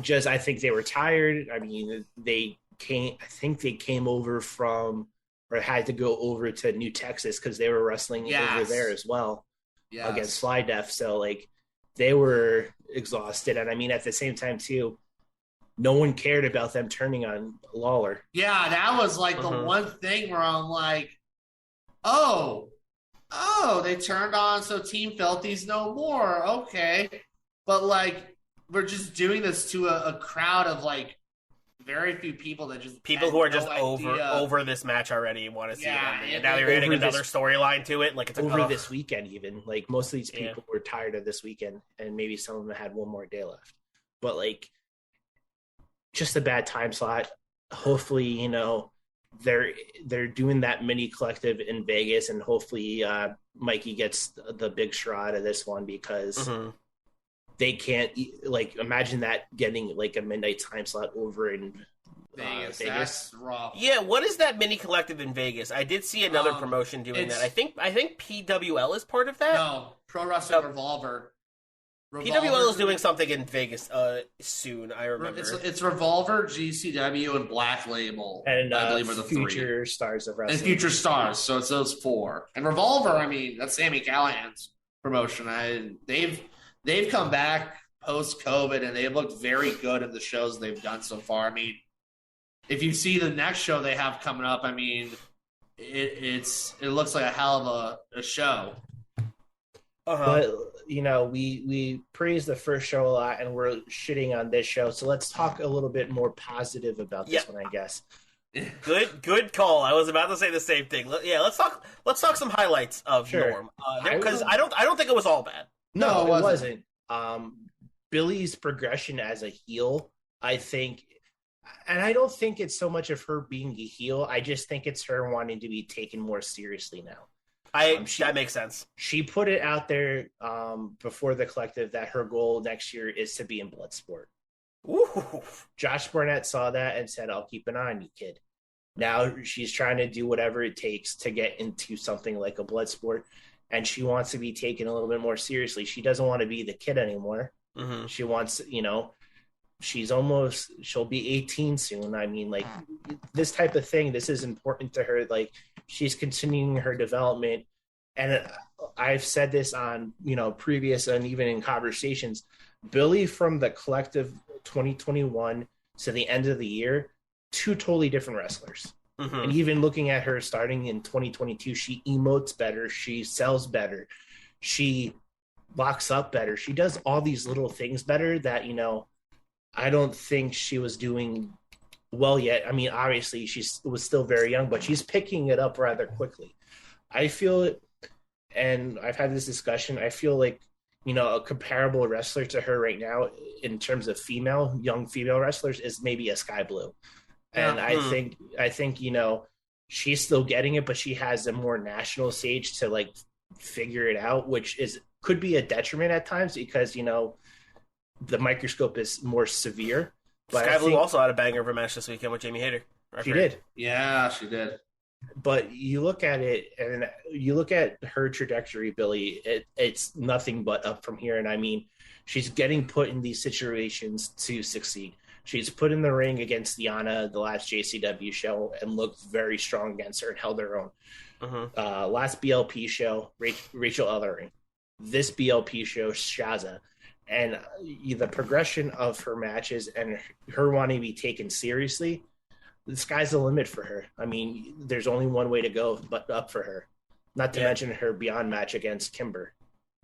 Just I think they were tired. I mean, I think they came over from, or had to go over to New Texas because they were wrestling over there as well against Fly Death. So they were exhausted, and I mean at the same time too, no one cared about them turning on Lawler. Yeah, that was the one thing where I'm like, oh, they turned on so Team Filthy's no more. Okay. But we're just doing this to a crowd of very few people that just people who are just over this match already and want to see it ending. And now they're adding another storyline to it. It's over this weekend even. Most of these people were tired of this weekend, and maybe some of them had one more day left. But just a bad time slot. Hopefully, they're doing that mini collective in Vegas, and hopefully Mikey gets the big straw out of this one, because they can't imagine that getting a midnight time slot over in Vegas. That's rough. Yeah, what is that mini collective in Vegas? I did see another promotion doing that. I think PWL is part of that. No, Pro Wrestling Revolver. PWL is doing something in Vegas soon, I remember. It's Revolver, GCW, and Black Label. And I believe are the Future three. Stars of Wrestling. And Future Stars, so it's those 4. And Revolver, I mean, that's Sami Callihan's promotion. They've come back post-COVID, and they've looked very good in the shows they've done so far. I mean, if you see the next show they have coming up, I mean, it looks like a hell of a show. But we praise the first show a lot, and we're shitting on this show. So let's talk a little bit more positive about this one, I guess. Good call. I was about to say the same thing. Let's talk some highlights of Norm, because I don't think it was all bad. No, it wasn't. Billy's progression as a heel, I think, and I don't think it's so much of her being a heel. I just think it's her wanting to be taken more seriously now. That makes sense. She put it out there before the collective that her goal next year is to be in Bloodsport. Ooh. Josh Barnett saw that and said, "I'll keep an eye on you, kid." Now she's trying to do whatever it takes to get into something like a Bloodsport, and she wants to be taken a little bit more seriously. She doesn't want to be the kid anymore. Mm-hmm. She wants, she'll be 18 soon. I mean, this type of thing, this is important to her. She's continuing her development. And I've said this on, previous and even in conversations, Billy from the collective 2021 to the end of the year, 2 totally different wrestlers. Mm-hmm. And even looking at her starting in 2022, she emotes better. She sells better. She locks up better. She does all these little things better that, I don't think she was doing well yet. I mean, obviously she was still very young, but she's picking it up rather quickly. I feel it, and I've had this discussion. I feel like, a comparable wrestler to her right now in terms of young female wrestlers is maybe a Sky Blue. And I think, she's still getting it, but she has a more national stage to figure it out, which could be a detriment at times because, the microscope is more severe. But Sky Blue also had a banger of a match this weekend with Jamie Hayter. She did. Yeah, she did. But you look at it, and you look at her trajectory, Billy, it's nothing but up from here. And I mean, she's getting put in these situations to succeed. She's put in the ring against Diana the last JCW show and looked very strong against her and held her own. Mm-hmm. Last BLP show, Rachel Ellering. This BLP show, Shaza. And the progression of her matches and her wanting to be taken seriously, the sky's the limit for her. I mean, there's only one way to go but up for her. Not to mention her Beyond match against Kimber.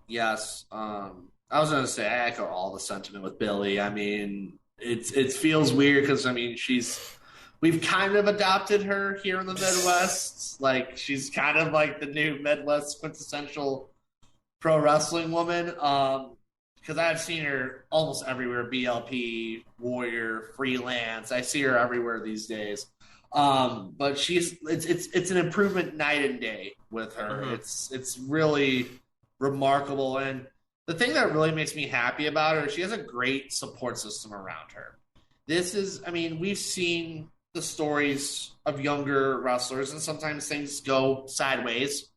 Yes. I was going to say, I echo all the sentiment with Billy. I mean, it feels weird because we've kind of adopted her here in the Midwest. Like she's kind of like the new Midwest quintessential pro wrestling woman. Because I've seen her almost everywhere, BLP, Warrior, Freelance. I see her everywhere these days. But it's an improvement night and day with her. Mm-hmm. It's really remarkable. And the thing that really makes me happy about her, she has a great support system around her. We've seen the stories of younger wrestlers, and sometimes things go sideways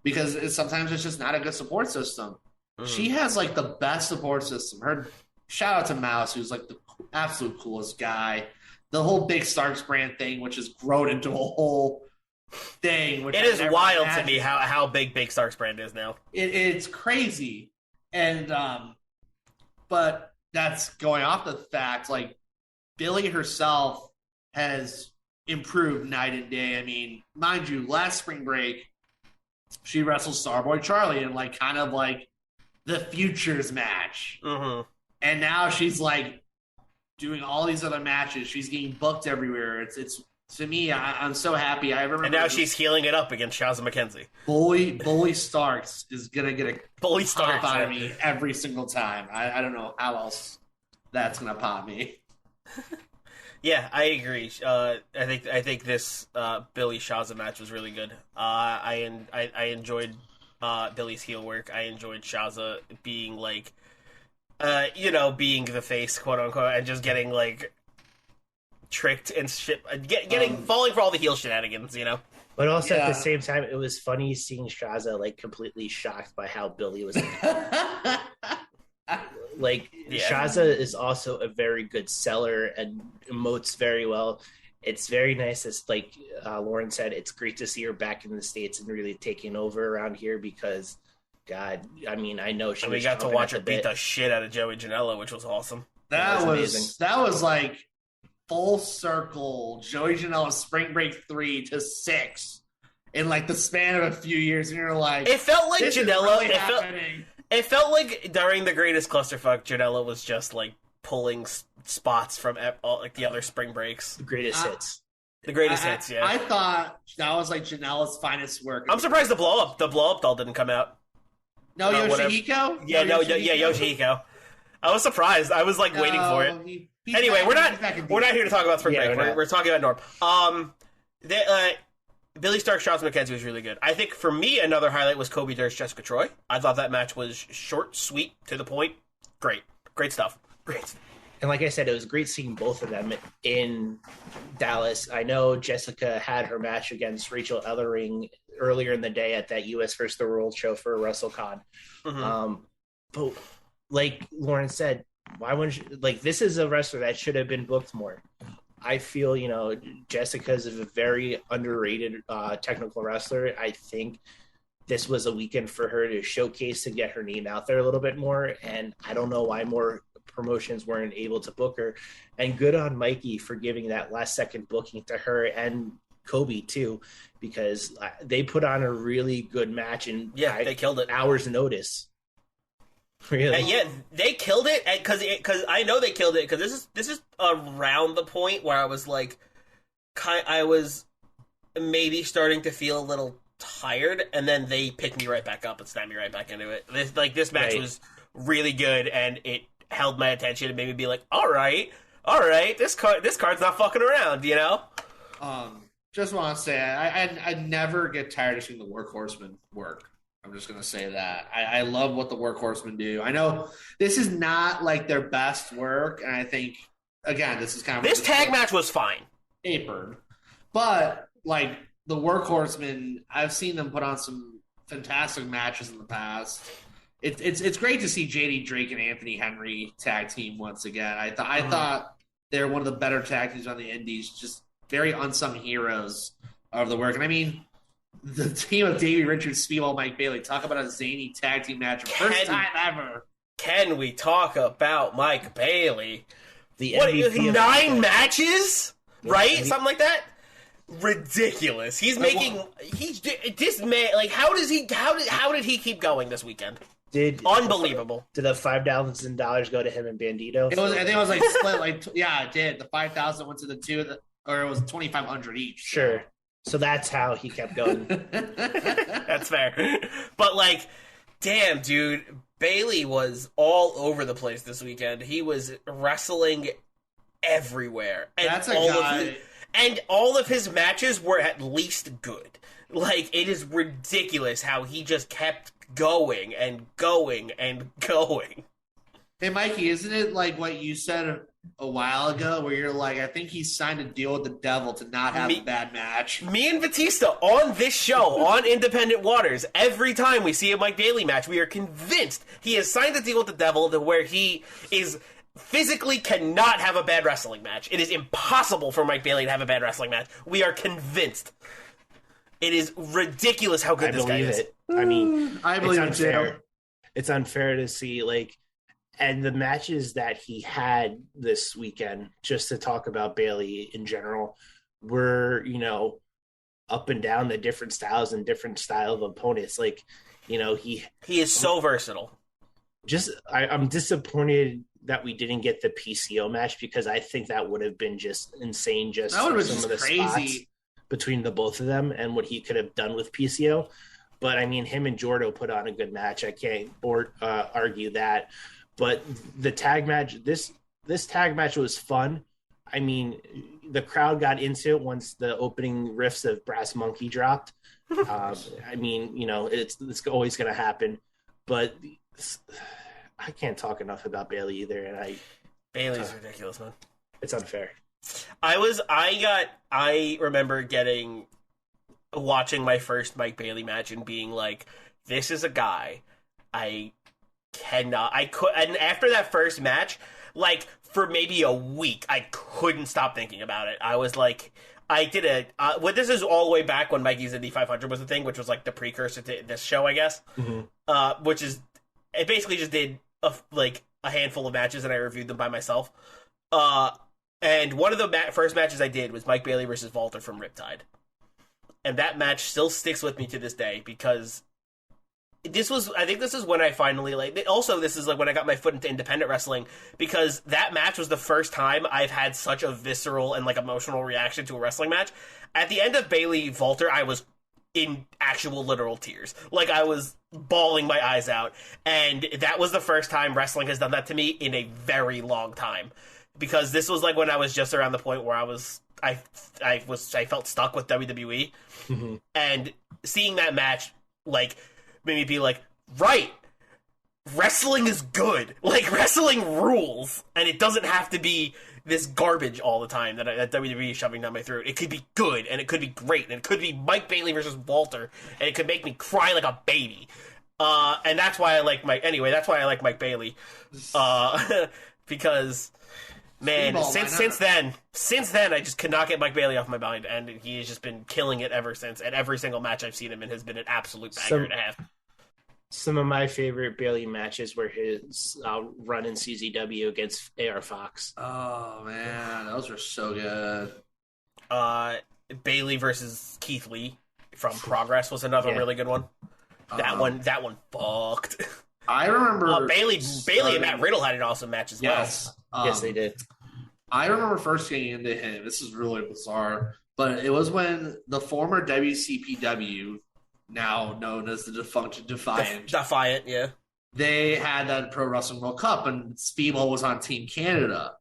because sometimes it's just not a good support system. Mm-hmm. She has like the best support system. Shout out to Mouse, who's like the absolute coolest guy. The whole Big Starks brand thing, which has grown into a whole thing. Which it is wild to me how big Starks brand is now. It's crazy. And but that's going off the fact, like Billy herself has improved night and day. I mean, mind you, last spring break, she wrestled Starboy Charlie in like kind of like the futures match. Mm-hmm. And now she's like doing all these other matches. She's getting booked everywhere. It's to me, I'm so happy. I remember. And now she's healing it up against Shazza McKenzie. Bully Starks is gonna get a Bully Starks out of me every single time. I don't know how else that's gonna pop me. Yeah, I agree. I think this Billy Shazza match was really good. I enjoyed Billy's heel work. I enjoyed Shazza being like, being the face, quote unquote, and just getting like tricked and shit, falling for all the heel shenanigans, But also at the same time, it was funny seeing Shazza like completely shocked by how Billy was. Shazza is also a very good seller and emotes very well. It's very nice. As like Loren said, it's great to see her back in the States and really taking over around here because, God, I mean, I know we got to watch her beat the shit out of Joey Janela, which was awesome. That was like full circle Joey Janela spring break 3 to 6 in like the span of a few years, and you're like, it felt like Janela. It felt like during the Greatest Clusterfuck, Janela was just like pulling spots from like the other spring breaks. The greatest hits. The greatest hits. Yeah, I thought that was like Janela's finest work. I'm surprised the blow up doll didn't come out. No, Yoshihiko. Yoshihiko. I was surprised. I was like waiting for it. Anyway, we're not here to talk about spring break. We're talking about Norm. Billy Stark, Shazza McKenzie was really good. I think for me, another highlight was Kobe Durst, Jessica Troy. I thought that match was short, sweet, to the point. Great stuff. Great. And like I said, it was great seeing both of them in Dallas. I know Jessica had her match against Rachel Ellering earlier in the day at that US vs. the World show for WrestleCon. Mm-hmm. But like Loren said, why wouldn't you, like, this is a wrestler that should have been booked more. I feel, Jessica's a very underrated technical wrestler. I think this was a weekend for her to showcase and get her name out there a little bit more. And I don't know why more promotions weren't able to book her. And good on Mikey for giving that last second booking to her and Kobe too, because they put on a really good match and they killed it. Hours notice. Really? They killed it because I know they killed it because this is around the point where I was like, I was maybe starting to feel a little tired, and then they picked me right back up and snapped me right back into it. This match was really good, and it held my attention and made me be like, all right, this card's not fucking around, Just want to say, I never get tired of seeing the Workhorsemen work. I'm just going to say that. I love what the Workhorsemen do. I know this is not like their best work, and I think, again, this is kind of... This tag match was fine. Apron. But, like, the Workhorsemen, I've seen them put on some fantastic matches in the past. It's great to see JD Drake and Anthony Henry tag team once again. I thought they're one of the better tag teams on the indies, just very unsung heroes of the work. And I mean... The team of Davey Richards, Speedball, Mike Bailey. Talk about a zany tag team match. First time ever. Can we talk about Mike Bailey? The MVP 9 matches? Right? Something like that? Ridiculous. He's making... this man... Like, how did he keep going this weekend? Unbelievable. Did the $5,000 go to him and Bandito? I think it was like split. Yeah, it did. The 5,000 went to the two, or it was 2,500 each. Sure. So that's how he kept going. That's fair. But like, damn, dude, Bailey was all over the place this weekend. He was wrestling everywhere. And that's a guy. And all of his matches were at least good. Like, it is ridiculous how he just kept going and going and going. Hey, Mikey, isn't it like what you said a while ago where you're like, I think he signed a deal with the devil to not have a bad match? Me and Batista on this show, on Independent Waters, every time we see a Mike Bailey match, we are convinced he has signed a deal with the devil to where he is physically cannot have a bad wrestling match. It is impossible for Mike Bailey to have a bad wrestling match. We are convinced. It is ridiculous how good this guy is. I mean, I believe it's unfair. It's unfair to see, like, and the matches that he had this weekend, just to talk about Bailey in general, were, you know, up and down the different styles and different style of opponents. Like, you know, he is so versatile. I'm disappointed that we didn't get the PCO match because I think that would have been just insane. Just that would have some been of the crazy spots between the both of them and what he could have done with PCO. But I mean, him and Jordo put on a good match. I can't argue that. But the tag match, this tag match was fun. I mean, the crowd got into it once the opening riffs of Brass Monkey dropped. I mean, you know, it's always going to happen. But I can't talk enough about Bailey either. And Bailey's ridiculous, man. It's unfair. I remember watching my first Mike Bailey match and being like, this is a guy and after that first match, like, for maybe a week, I couldn't stop thinking about it. I was like, this is all the way back when Mikey's Indy 500 was a thing, which was like the precursor to this show, I guess. Mm-hmm. Which is, it basically just did a handful of matches and I reviewed them by myself. And one of the first matches I did was Mike Bailey versus Walter from Riptide. And that match still sticks with me to this day because I think this is when I finally, this is like when I got my foot into independent wrestling, because that match was the first time I've had such a visceral and like emotional reaction to a wrestling match. At the end of Bailey Walter, I was in actual literal tears. Like, I was bawling my eyes out. And that was the first time wrestling has done that to me in a very long time. Because this was like when I was just around the point where I felt stuck with WWE. Mm-hmm. And seeing that match, like, made me be like, right, wrestling is good. Like, wrestling rules. And it doesn't have to be this garbage all the time that WWE is shoving down my throat. It could be good, and it could be great, and it could be Mike Bailey versus Walter, and it could make me cry like a baby. And that's why I like Mike Bailey. Because, man, since then, I just could not get Mike Bailey off my mind, and he has just been killing it ever since. And every single match I've seen him in has been an absolute banger and a half. Some of my favorite Bailey matches were his run in CZW against AR Fox. Oh, man, those were so good. Bailey versus Keith Lee from Progress was another really good one. That one fucked. I remember Bailey and Matt Riddle had an awesome match as well. Yes, they did. I remember first getting into him. This is really bizarre, but it was when the former WCPW, now known as the defunct Defiant. Defiant, yeah. They had that Pro Wrestling World Cup, and Speedball was on Team Canada.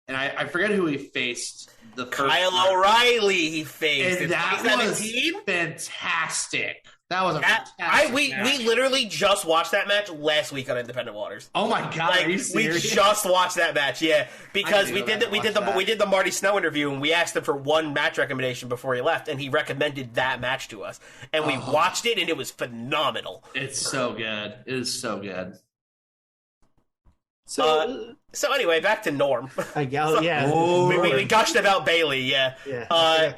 And I forget who he faced. The first Kyle O'Reilly he faced. And that was fantastic. That was a fantastic we literally just watched that match last week on Independent Waters. Oh my god! Are you serious? We just watched that match, yeah, because we did the Marty Snow interview, and we asked him for one match recommendation before he left, and he recommended that match to us, and we watched it, and it was phenomenal. It's so good. It is so good. So anyway, back to Norm. We gushed about Bailey, yeah. Yeah.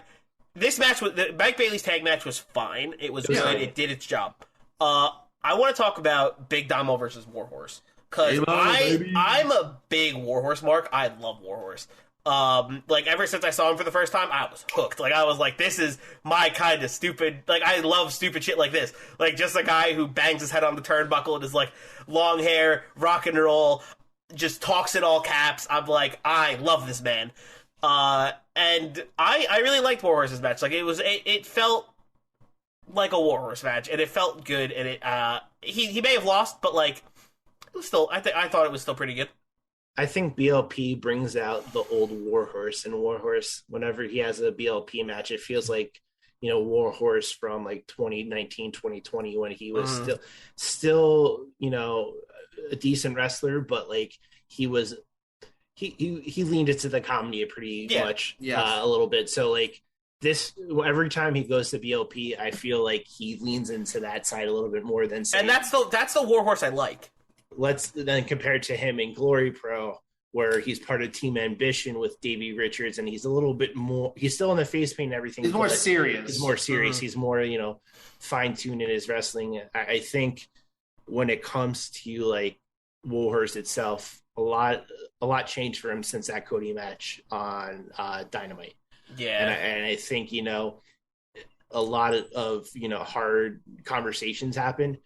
This match Mike Bailey's tag match was fine. It was good. It did its job. I want to talk about Big Damo versus Warhorse because I'm a big Warhorse mark. I love Warhorse. Like, ever since I saw him for the first time, I was hooked. Like, I was like, this is my kind of stupid, like, I love stupid shit like this. Like, just a guy who bangs his head on the turnbuckle and is like, long hair, rock and roll, just talks in all caps. I'm like, I love this man. And I really liked Warhorse's match. Like, it felt like a Warhorse match, and it felt good, and he may have lost, but, like, it was still, I thought it was still pretty good. I think BLP brings out the old Warhorse, and Warhorse, whenever he has a BLP match, it feels like, you know, Warhorse from like 2019, 2020, when he was still, you know, a decent wrestler, but like he leaned into the comedy pretty much a little bit. So like this, every time he goes to BLP, I feel like he leans into that side a little bit more than say, and that's the Warhorse I like. Let's then compare to him in Glory Pro, where he's part of Team Ambition with Davey Richards, and he's a little bit more, he's still in the face paint and everything. He's more serious. He's more serious. He's more, you know, fine-tuned in his wrestling. I think when it comes to like Warhorse itself, a lot changed for him since that Cody match on Dynamite. Yeah. And I think, you know, a lot of, you know, hard conversations happen.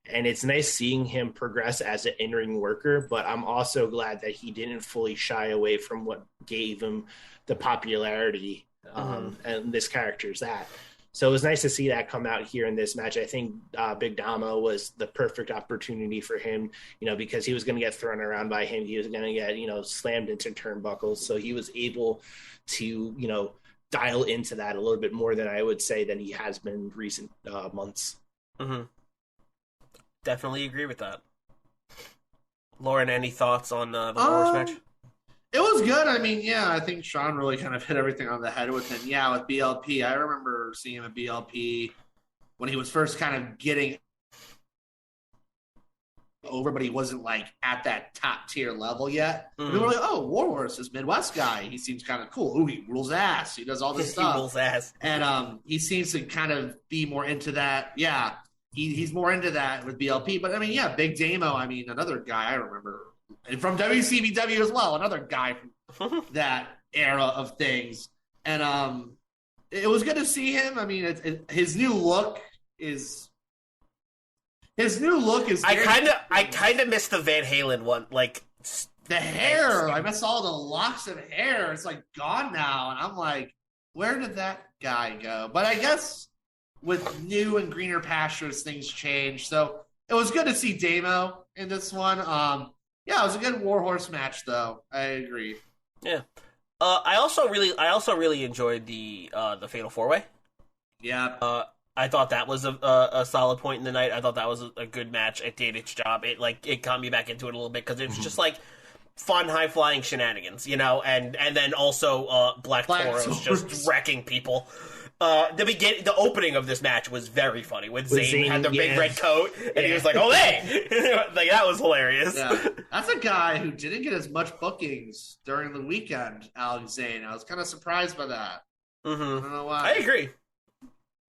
And it's nice seeing him progress as an in-ring worker, but I'm also glad that he didn't fully shy away from what gave him the popularity, and this character is that. So it was nice to see that come out here in this match. I think Big Damo was the perfect opportunity for him, you know, because he was going to get thrown around by him. He was going to get, you know, slammed into turnbuckles. So he was able to, you know, dial into that a little bit more than I would say than he has been in recent months. Mm-hmm. Definitely agree with that. Loren, any thoughts on the Warhorse match? It was good. I mean, yeah, I think Shawn really kind of hit everything on the head with him. Yeah, with BLP, I remember seeing him at BLP when he was first kind of getting over, but he wasn't like at that top tier level yet. We were like, oh, Warhorse, this Midwest guy, he seems kind of cool. Ooh, he rules ass. He does all this stuff. He rules ass. And he seems to kind of be more into that. Yeah. He's more into that with BLP. But, I mean, yeah, Big Damo, I mean, another guy I remember. And from WCBW as well, another guy from that era of things. And it was good to see him. I mean, his new look is... I kind of miss the Van Halen one. Like, the hair. I miss all the locks of hair. It's, like, gone now. And I'm like, where did that guy go? But I guess... with new and greener pastures, things change. So it was good to see Damo in this one. Yeah, it was a good Warhorse match, though. I agree. Yeah. I also really enjoyed the Fatal 4-Way. Yeah. I thought that was a solid point in the night. I thought that was a good match. It did its job. It got me back into it a little bit because it was just like fun, high flying shenanigans, you know. And then also Black Taurus just wrecking people. The opening of this match was very funny when Zayn had the big red coat and he was like, "Oh, hey!" Like, that was hilarious. Yeah. That's a guy who didn't get as much bookings during the weekend, Alex Zayn. I was kind of surprised by that. I don't know why. I agree.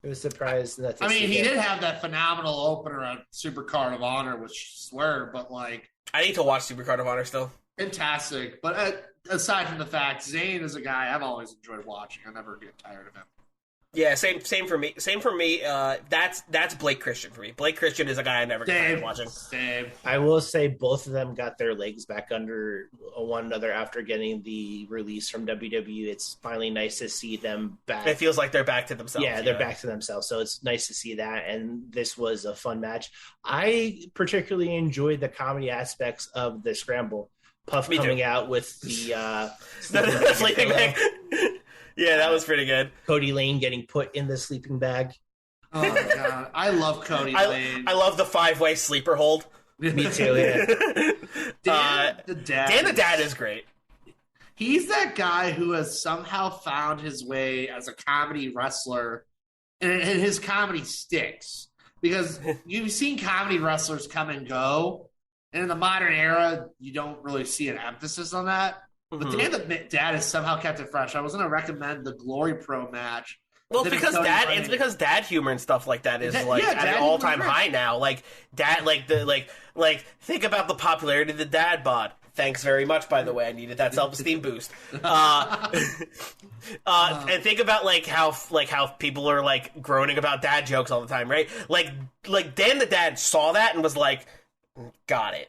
I was surprised that. I mean, he did have that phenomenal opener at Supercard of Honor with Swerve, but like, I need to watch Supercard of Honor still. Fantastic, but aside from the fact, Zayn is a guy I've always enjoyed watching. I never get tired of him. Yeah, same for me. Same for me. That's Blake Christian for me. Blake Christian is a guy I never get tired of watching. Same. I will say both of them got their legs back under one another after getting the release from WWE. It's finally nice to see them back. It feels like they're back to themselves. Yeah, they're back to themselves. So it's nice to see that. And this was a fun match. I particularly enjoyed the comedy aspects of the Scramble. Puff coming out with the sleeping bag. Yeah, that was pretty good. Cody Lane getting put in the sleeping bag. Oh, my God. I love Cody Lane. I love the 5-way sleeper hold. Me too, yeah. Dan the Dad is great. He's that guy who has somehow found his way as a comedy wrestler, and his comedy sticks. Because you've seen comedy wrestlers come and go, and in the modern era, you don't really see an emphasis on that. But Dan the Dad has somehow kept it fresh. I was going to recommend the Glory Pro match. Well, because dad humor and stuff like that is at an all-time high now. Like dad, think about the popularity of the dad bod. Thanks very much, by the way. I needed that self-esteem boost. And think about how people are like groaning about dad jokes all the time, right? Like Dan the dad saw that and was like, got it.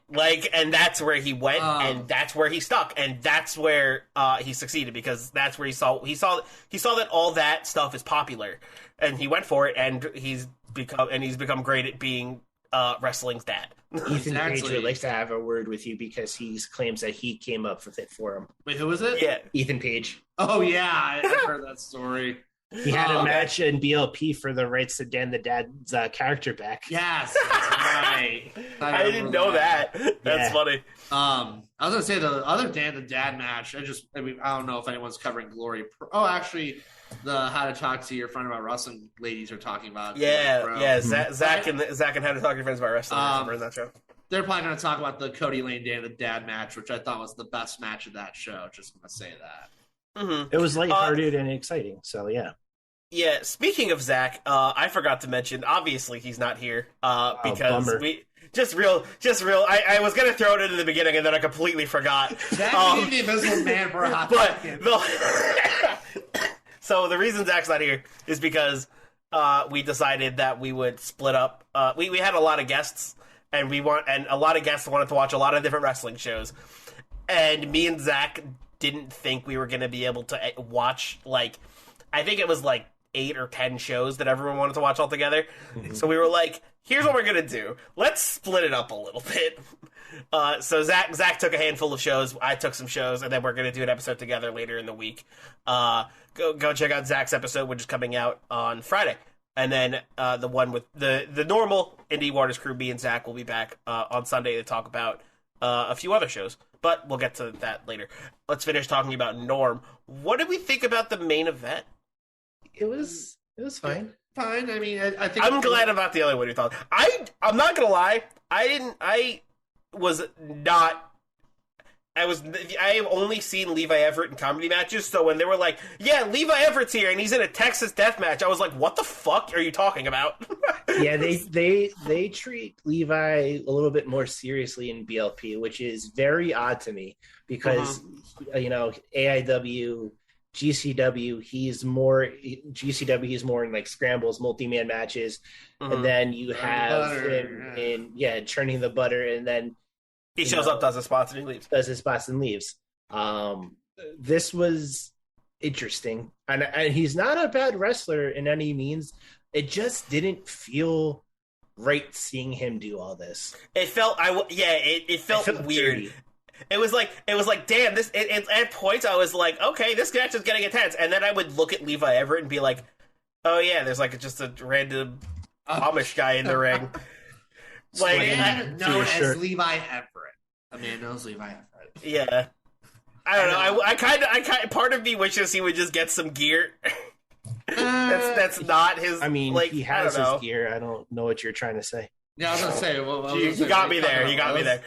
And that's where he went, and that's where he stuck, and that's where he succeeded, because that's where he saw that all that stuff is popular, and he went for it, and he's become great at being wrestling's dad. Ethan Page would like to have a word with you because he claims that he came up with it for him. Wait, who was it? Yeah, Ethan Page. Oh yeah, I've heard that story. He had a match in BLP for the rights to Dan the Dad's character back. Yes, that's right. I didn't know that. That's funny. I was gonna say the other Dan the Dad match. I don't know if anyone's covering Glory. Actually, the How to Talk to Your Friend About Wrestling ladies are talking about. Yeah. Zach and How to Talk to Your Friends About Wrestling are in that show. They're probably going to talk about the Cody Lane Dan the Dad match, which I thought was the best match of that show. Just going to say that. Mm-hmm. It was lighthearted and exciting, so yeah. Yeah, speaking of Zach, I forgot to mention, obviously he's not here, because bummer. Just real, I was gonna throw it in the beginning and then I completely forgot. Zach the Invisible Man for a hot second. So the reason Zach's not here is because, we decided that we would split up, we had a lot of guests, and a lot of guests wanted to watch a lot of different wrestling shows, and me and Zach didn't think we were going to be able to watch, I think it was 8 or 10 shows that everyone wanted to watch all together. Mm-hmm. So we were like, here's what we're going to do. Let's split it up a little bit. So Zach took a handful of shows, I took some shows, and then we're going to do an episode together later in the week. Go check out Zach's episode, which is coming out on Friday. And then the one with the normal Indie Waters crew, me and Zach, will be back on Sunday to talk about a few other shows. But we'll get to that later. Let's finish talking about Norm. What did we think about the main event? It was fine. Fine. I mean, I think I'm glad I'm not the only one who thought. I'm not gonna lie. I have only seen Levi Everett in comedy matches, so when they were like, yeah, Levi Everett's here and he's in a Texas death match, I was like, what the fuck are you talking about? Yeah, they treat Levi a little bit more seriously in BLP, which is very odd to me because AIW, GCW, he's more in scrambles, multi-man matches, and then you have him in churning the butter, and then he shows up, does his spots, and leaves. This was interesting, and he's not a bad wrestler in any means. It just didn't feel right seeing him do all this. It felt it felt weird. Dirty. It was like, damn, this. At points, I was like, okay, this match is getting intense, and then I would look at Levi Everett and be like, oh yeah, there's just a random Amish guy in the ring. Known as Levi Everett. A man knows Levi Everett. Yeah, I don't know. I kind of part of me wishes he would just get some gear. That's not his. I mean, he has his gear. I don't know what you're trying to say. Yeah, I was gonna say. You got me there. You got me there.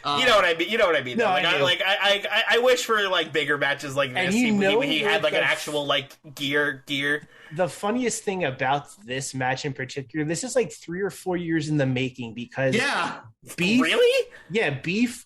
You know what I mean. You know what I mean. No, I wish for bigger matches like this. He had an actual gear. The funniest thing about this match in particular, this is 3 or 4 years in the making because Beef really? Yeah, Beef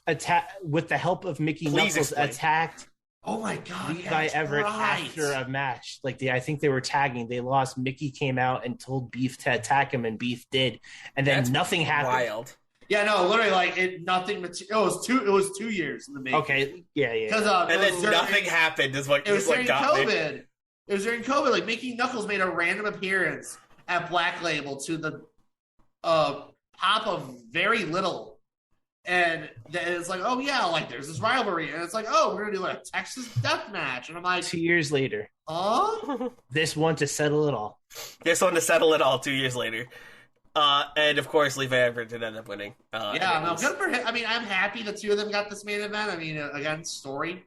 with the help of Mickey Knuckles attacked. Oh my God! Levi Everett after a match, I think they were tagging. They lost. Mickey came out and told Beef to attack him, and Beef did, and then nothing happened. Wild. Yeah, no, literally, nothing. It was 2 years in the making. Okay, yeah. And then nothing happened. Is what it was during got COVID. Me. It was during COVID. Mickey Knuckles made a random appearance at Black Label to the pop of very little. And it's oh yeah, there's this rivalry, and it's oh, we're gonna do a Texas death match, and I'm like, 2 years later, this one to settle it all. 2 years later, and of course, Levi Everett did end up winning. Good for him. I mean, I'm happy the two of them got this main event. I mean, again, story.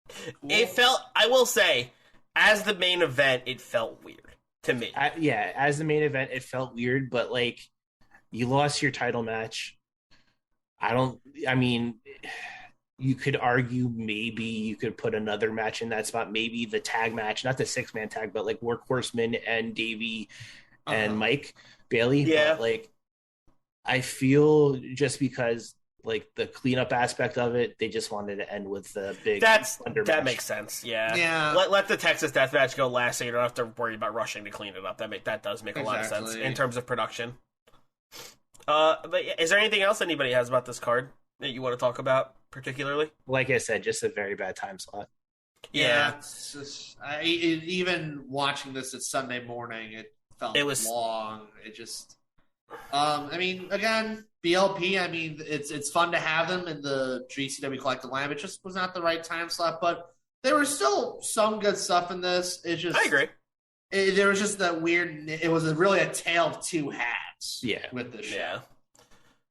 Cool. It felt, I will say, as the main event, it felt weird to me. As the main event, it felt weird, but you lost your title match. You could argue maybe you could put another match in that spot, maybe the tag match, not the 6-man tag, but Workhorseman and Davey and Mike Bailey. Yeah. But I feel just because like the cleanup aspect of it. They just wanted to end with the big. That match. makes sense. Yeah. Yeah. Let the Texas Death Match go last, so you don't have to worry about rushing to clean it up. That does make a lot of sense in terms of production. But is there anything else anybody has about this card that you want to talk about particularly? Like I said, just a very bad time slot. Yeah. It's just, even watching this at Sunday morning, it was long. It just, I mean, again, BLP. I mean, it's fun to have them in the GCW Collective lineup. It just was not the right time slot, but there was still some good stuff in this. It just, I agree. There was just that weird. It was really a tale of two halves. Yeah, with this show.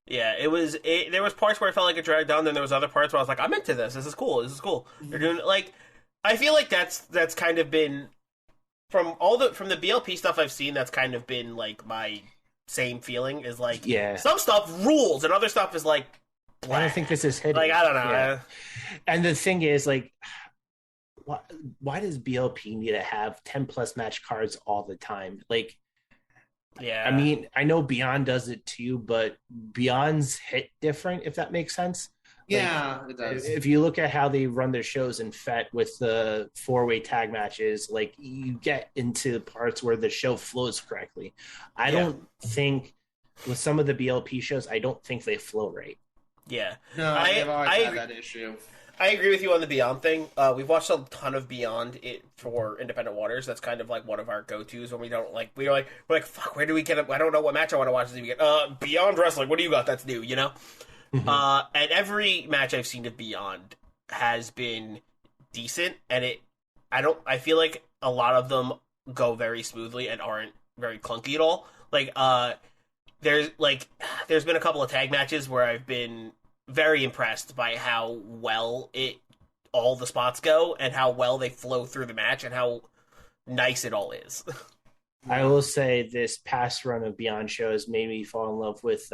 Yeah. It was. There was parts where it felt like it dragged on. Then there was other parts where I was like, I'm into this. This is cool. Mm-hmm. They're doing like. I feel like that's kind of been from the BLP stuff I've seen. That's kind of been like my same feling is like some stuff rules and other stuff is like blah. I don't think this is hidden. Like I don't know. Yeah. And the thing is, like, why does BLP need to have 10+ match cards all the time? Like, yeah. I mean, I know Beyond does it too, but Beyond's hit different, if that makes sense. Yeah, it does. If you look at how they run their shows in FET with the 4-way tag matches, like you get into parts where the show flows correctly. I don't think with some of the BLP shows, I don't think they flow right. Yeah. No, I've always had that issue. I agree with you on the Beyond thing. We've watched a ton of Beyond it for Independent Waters. That's kind of like one of our go-tos when we're like, fuck, where do we get? I don't know what match I want to watch. We get Beyond Wrestling. What do you got? That's new, you know. Mm-hmm. And every match I've seen of Beyond has been decent, and I feel like a lot of them go very smoothly and aren't very clunky at all. Like, there's been a couple of tag matches where I've been very impressed by how well all the spots go and how well they flow through the match and how nice it all is. I will say this past run of Beyond shows made me fall in love with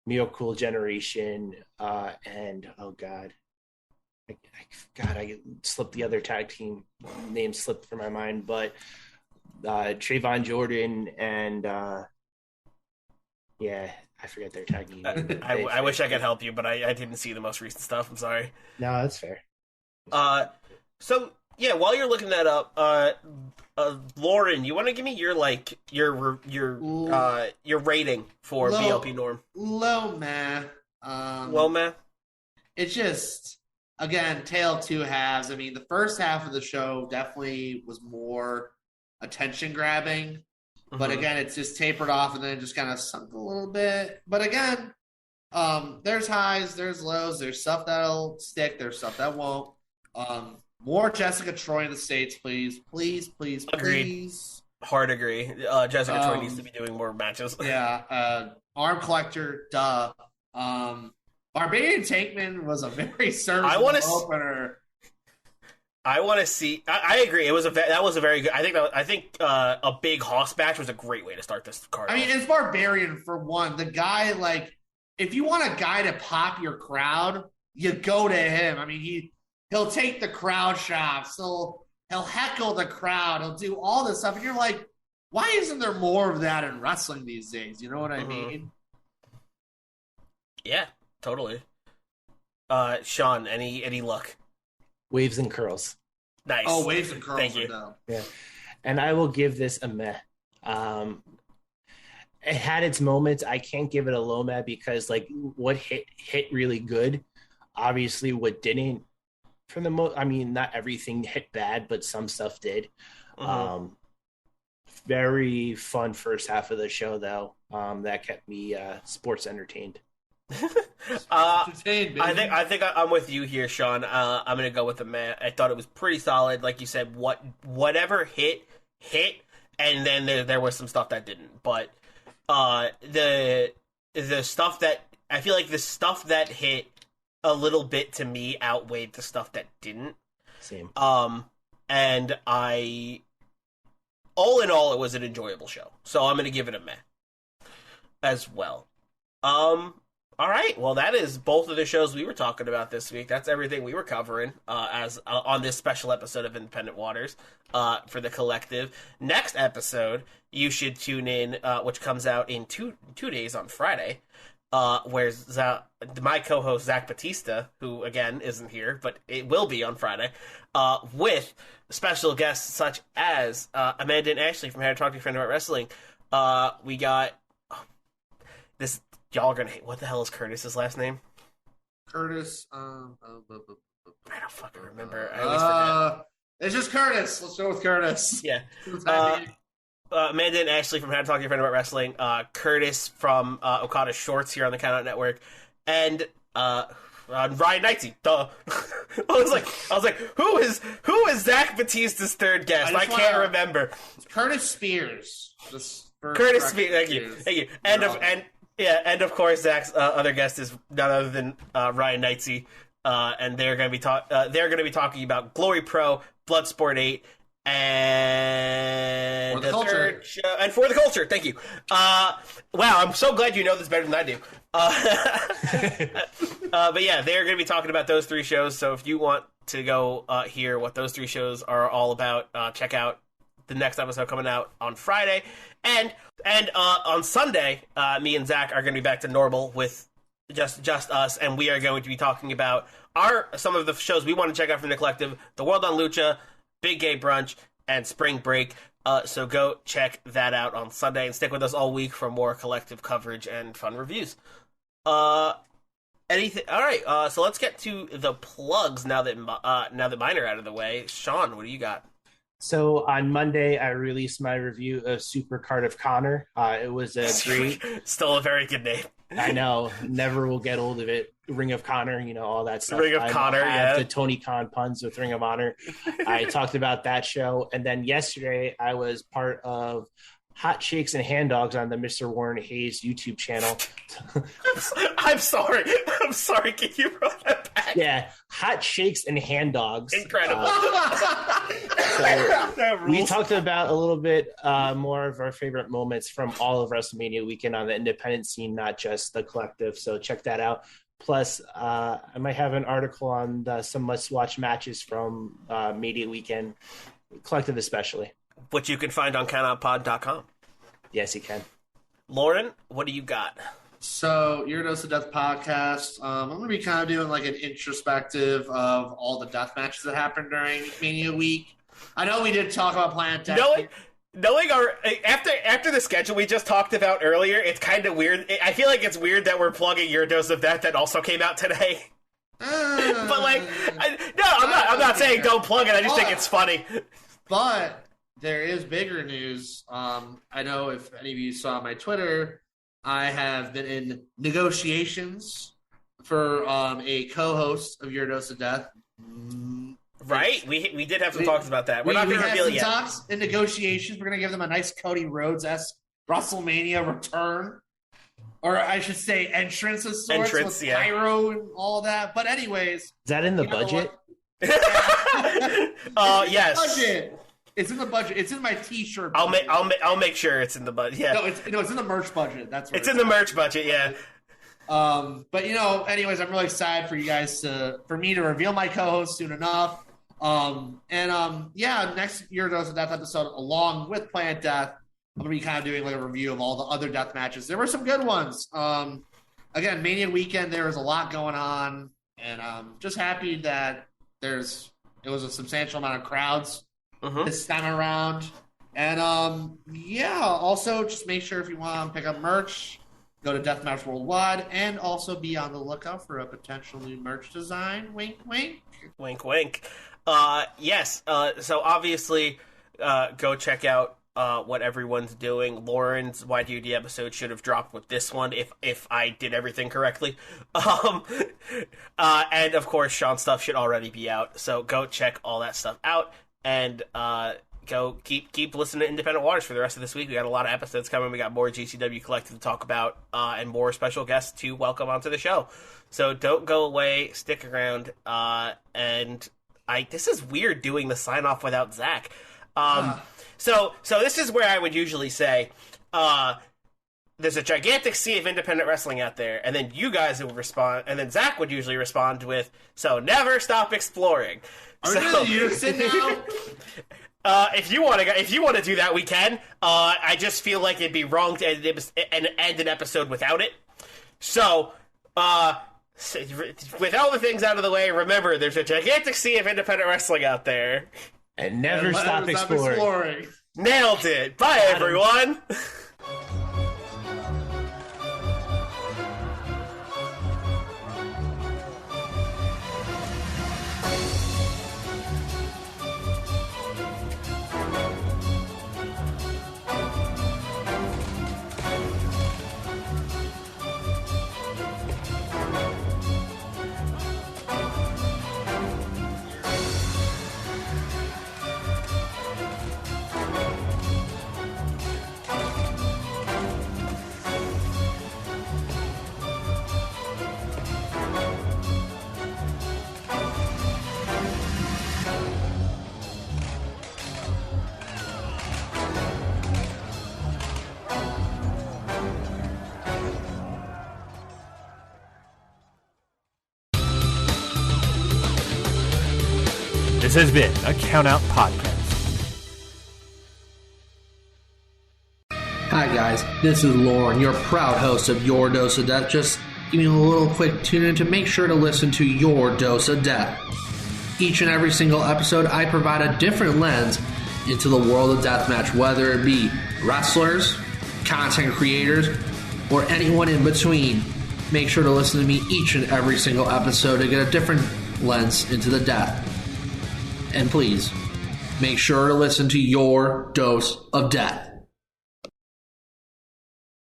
Mio Cool Generation and oh god, I slipped the other tag team name slipped from my mind, but Trayvon Jordan and I forget their tag name. I wish I could help you, but I didn't see the most recent stuff. I'm sorry. No, that's fair. So yeah, while you're looking that up, Loren, you want to give me your rating for BLP Norm? Low, man. Low, man. It's just, again, tale of two halves. I mean, the first half of the show definitely was more attention grabbing. But again, it's just tapered off and then it just kind of sunk a little bit. But again, there's highs, there's lows, there's stuff that'll stick, there's stuff that won't. More Jessica Troy in the States, please. Please. Agreed. Hard agree. Jessica Troy needs to be doing more matches. Yeah. Arm Collector, duh. Barbarian Tankman was a very serviceable opener. I want to see. I agree. That was a very good. I think a big Hoss match was a great way to start this card. I mean, it's Barbarian for one. The guy, like, if you want a guy to pop your crowd, you go to him. I mean, he'll take the crowd shots. He'll heckle the crowd. He'll do all this stuff, and you're like, why isn't there more of that in wrestling these days? You know what I mean? Yeah, totally. Shawn, any luck? Waves and curls. Nice. Oh, waves and curls. Thank you. Yeah, and I will give this a meh. It had its moments. I can't give it a low meh because like what hit really good. Obviously, what didn't. For the most, I mean, not everything hit bad, but some stuff did. Very fun first half of the show though. That kept me sports entertained. I think I'm with you here, Shawn. I'm gonna go with the man. I thought it was pretty solid, like you said. Whatever hit, and then there was some stuff that didn't. But the stuff that I feel like the stuff that hit a little bit to me outweighed the stuff that didn't. Same. And all in all, it was an enjoyable show. So I'm gonna give it a meh as well. All right, well, that is both of the shows we were talking about this week. That's everything we were covering on this special episode of Independent Waters for the Collective. Next episode, you should tune in, which comes out in two days on Friday. where my co-host Zach Batista, who again isn't here, but it will be on Friday, with special guests such as Amanda and Ashley from How to Talk to Your Friend About Wrestling. We got this. Y'all are gonna hate. What the hell is Curtis's last name? Curtis. I don't fucking remember. I always forget. It's just Curtis. Let's go with Curtis. Yeah. Amanda and Ashley from How to Talk to Your Friend About Wrestling. Curtis from Okada Shorts here on the Count Out Network, and Ryan Knightsey. Duh. I was like, who is Zach Batista's third guest? I can't remember. Curtis Spears. Curtis Spears. Thank you. And of course, Zach's other guest is none other than Ryan Knightsey, and they're going to be talking about Glory Pro, Bloodsport 8, and For the Culture. And For the Culture. Thank you. Wow, I'm so glad you know this better than I do. But yeah, they're going to be talking about those three shows. So if you want to go hear what those three shows are all about, check out the next episode coming out on Friday. And on Sunday, me and Zach are going to be back to normal with just us, and we are going to be talking about some of the shows we want to check out from the collective: The World on Lucha, Big Gay Brunch, and Spring Break. So go check that out on Sunday and stick with us all week for more collective coverage and fun reviews. Anything? All right. So let's get to the plugs now that mine are out of the way. Shawn, what do you got? So on Monday, I released my review of Super Card of Connor. It was a great... Still a very good name. I know. Never will get old of it. Ring of Connor, all that stuff. Ring of Connor, yeah. The Tony Khan puns with Ring of Honor. I talked about that show. And then yesterday, I was part of Hot Shakes and Hand Dogs on the Mr. Warren Hayes YouTube channel. I'm sorry. Can you run that back? Yeah, Hot Shakes and Hand Dogs. Incredible. So we talked about a little bit more of our favorite moments from all of WrestleMania weekend on the independent scene, not just the collective. So check that out. Plus, I might have an article on some must-watch matches from Media Weekend, collective especially. Which you can find on countoutpod.com. Yes, you can. Loren, what do you got? So, Your Dose of Death podcast. I'm going to be kind of doing like an introspective of all the death matches that happened during Mania week. I know we did talk about Planet Death. Knowing after the schedule we just talked about earlier, it's kind of weird. I feel like it's weird that we're plugging Your Dose of Death that also came out today. But like, I'm not saying don't plug it. I just think it's funny. But there is bigger news. I know if any of you saw my Twitter, I have been in negotiations for a co-host of Your Dose of Death. Right? We did have some talks about that. We're not going to reveal it yet. Talks in negotiations. We're going to give them a nice Cody Rhodes-esque WrestleMania return. Or I should say entrance of sorts with pyro and all that. But anyways. Is that in the budget? Yes. Budget. It's in the budget. It's in my T-shirt. I'll make sure it's in the budget. Yeah. No, it's in the merch budget. That's what it's in the merch budget. Yeah. But anyways, I'm really excited for you guys for me to reveal my co-host soon enough. Next Year Dose of Death episode, along with Planet Death, I'm gonna be kind of doing like a review of all the other death matches. There were some good ones. Again, Mania weekend, there was a lot going on, and just happy that it was a substantial amount of crowds this time around. And also just make sure if you want to pick up merch, go to Deathmatch Worldwide, and also be on the lookout for a potential new merch design. Wink, wink. Wink, wink. Yes. So obviously, go check out what everyone's doing. Lauren's YDUD episode should have dropped with this one if I did everything correctly. And of course, Shawn's stuff should already be out. So go check all that stuff out, and go keep listening to Independent Waters for the rest of this week. We got a lot of episodes coming. We got more GCW Collective to talk about, and more special guests to welcome onto the show. So don't go away. Stick around. This is weird doing the sign off without Zach. So this is where I would usually say, there's a gigantic sea of independent wrestling out there, and then you guys would respond, and then Zach would usually respond with, "So never stop exploring." Are we gonna use it now? If you want to do that, we can. I just feel like it'd be wrong to end an episode without it. So, with all the things out of the way, remember, there's a gigantic sea of independent wrestling out there. And never stop exploring. Nailed it. Bye, everyone. This has been a Count Out Podcast. Hi guys, this is Loren, your proud host of Your Dose of Death. Just giving you a little quick tune in to make sure to listen to Your Dose of Death. Each and every single episode, I provide a different lens into the world of deathmatch, whether it be wrestlers, content creators, or anyone in between. Make sure to listen to me each and every single episode to get a different lens into the death. And please, make sure to listen to Your Dose of Death.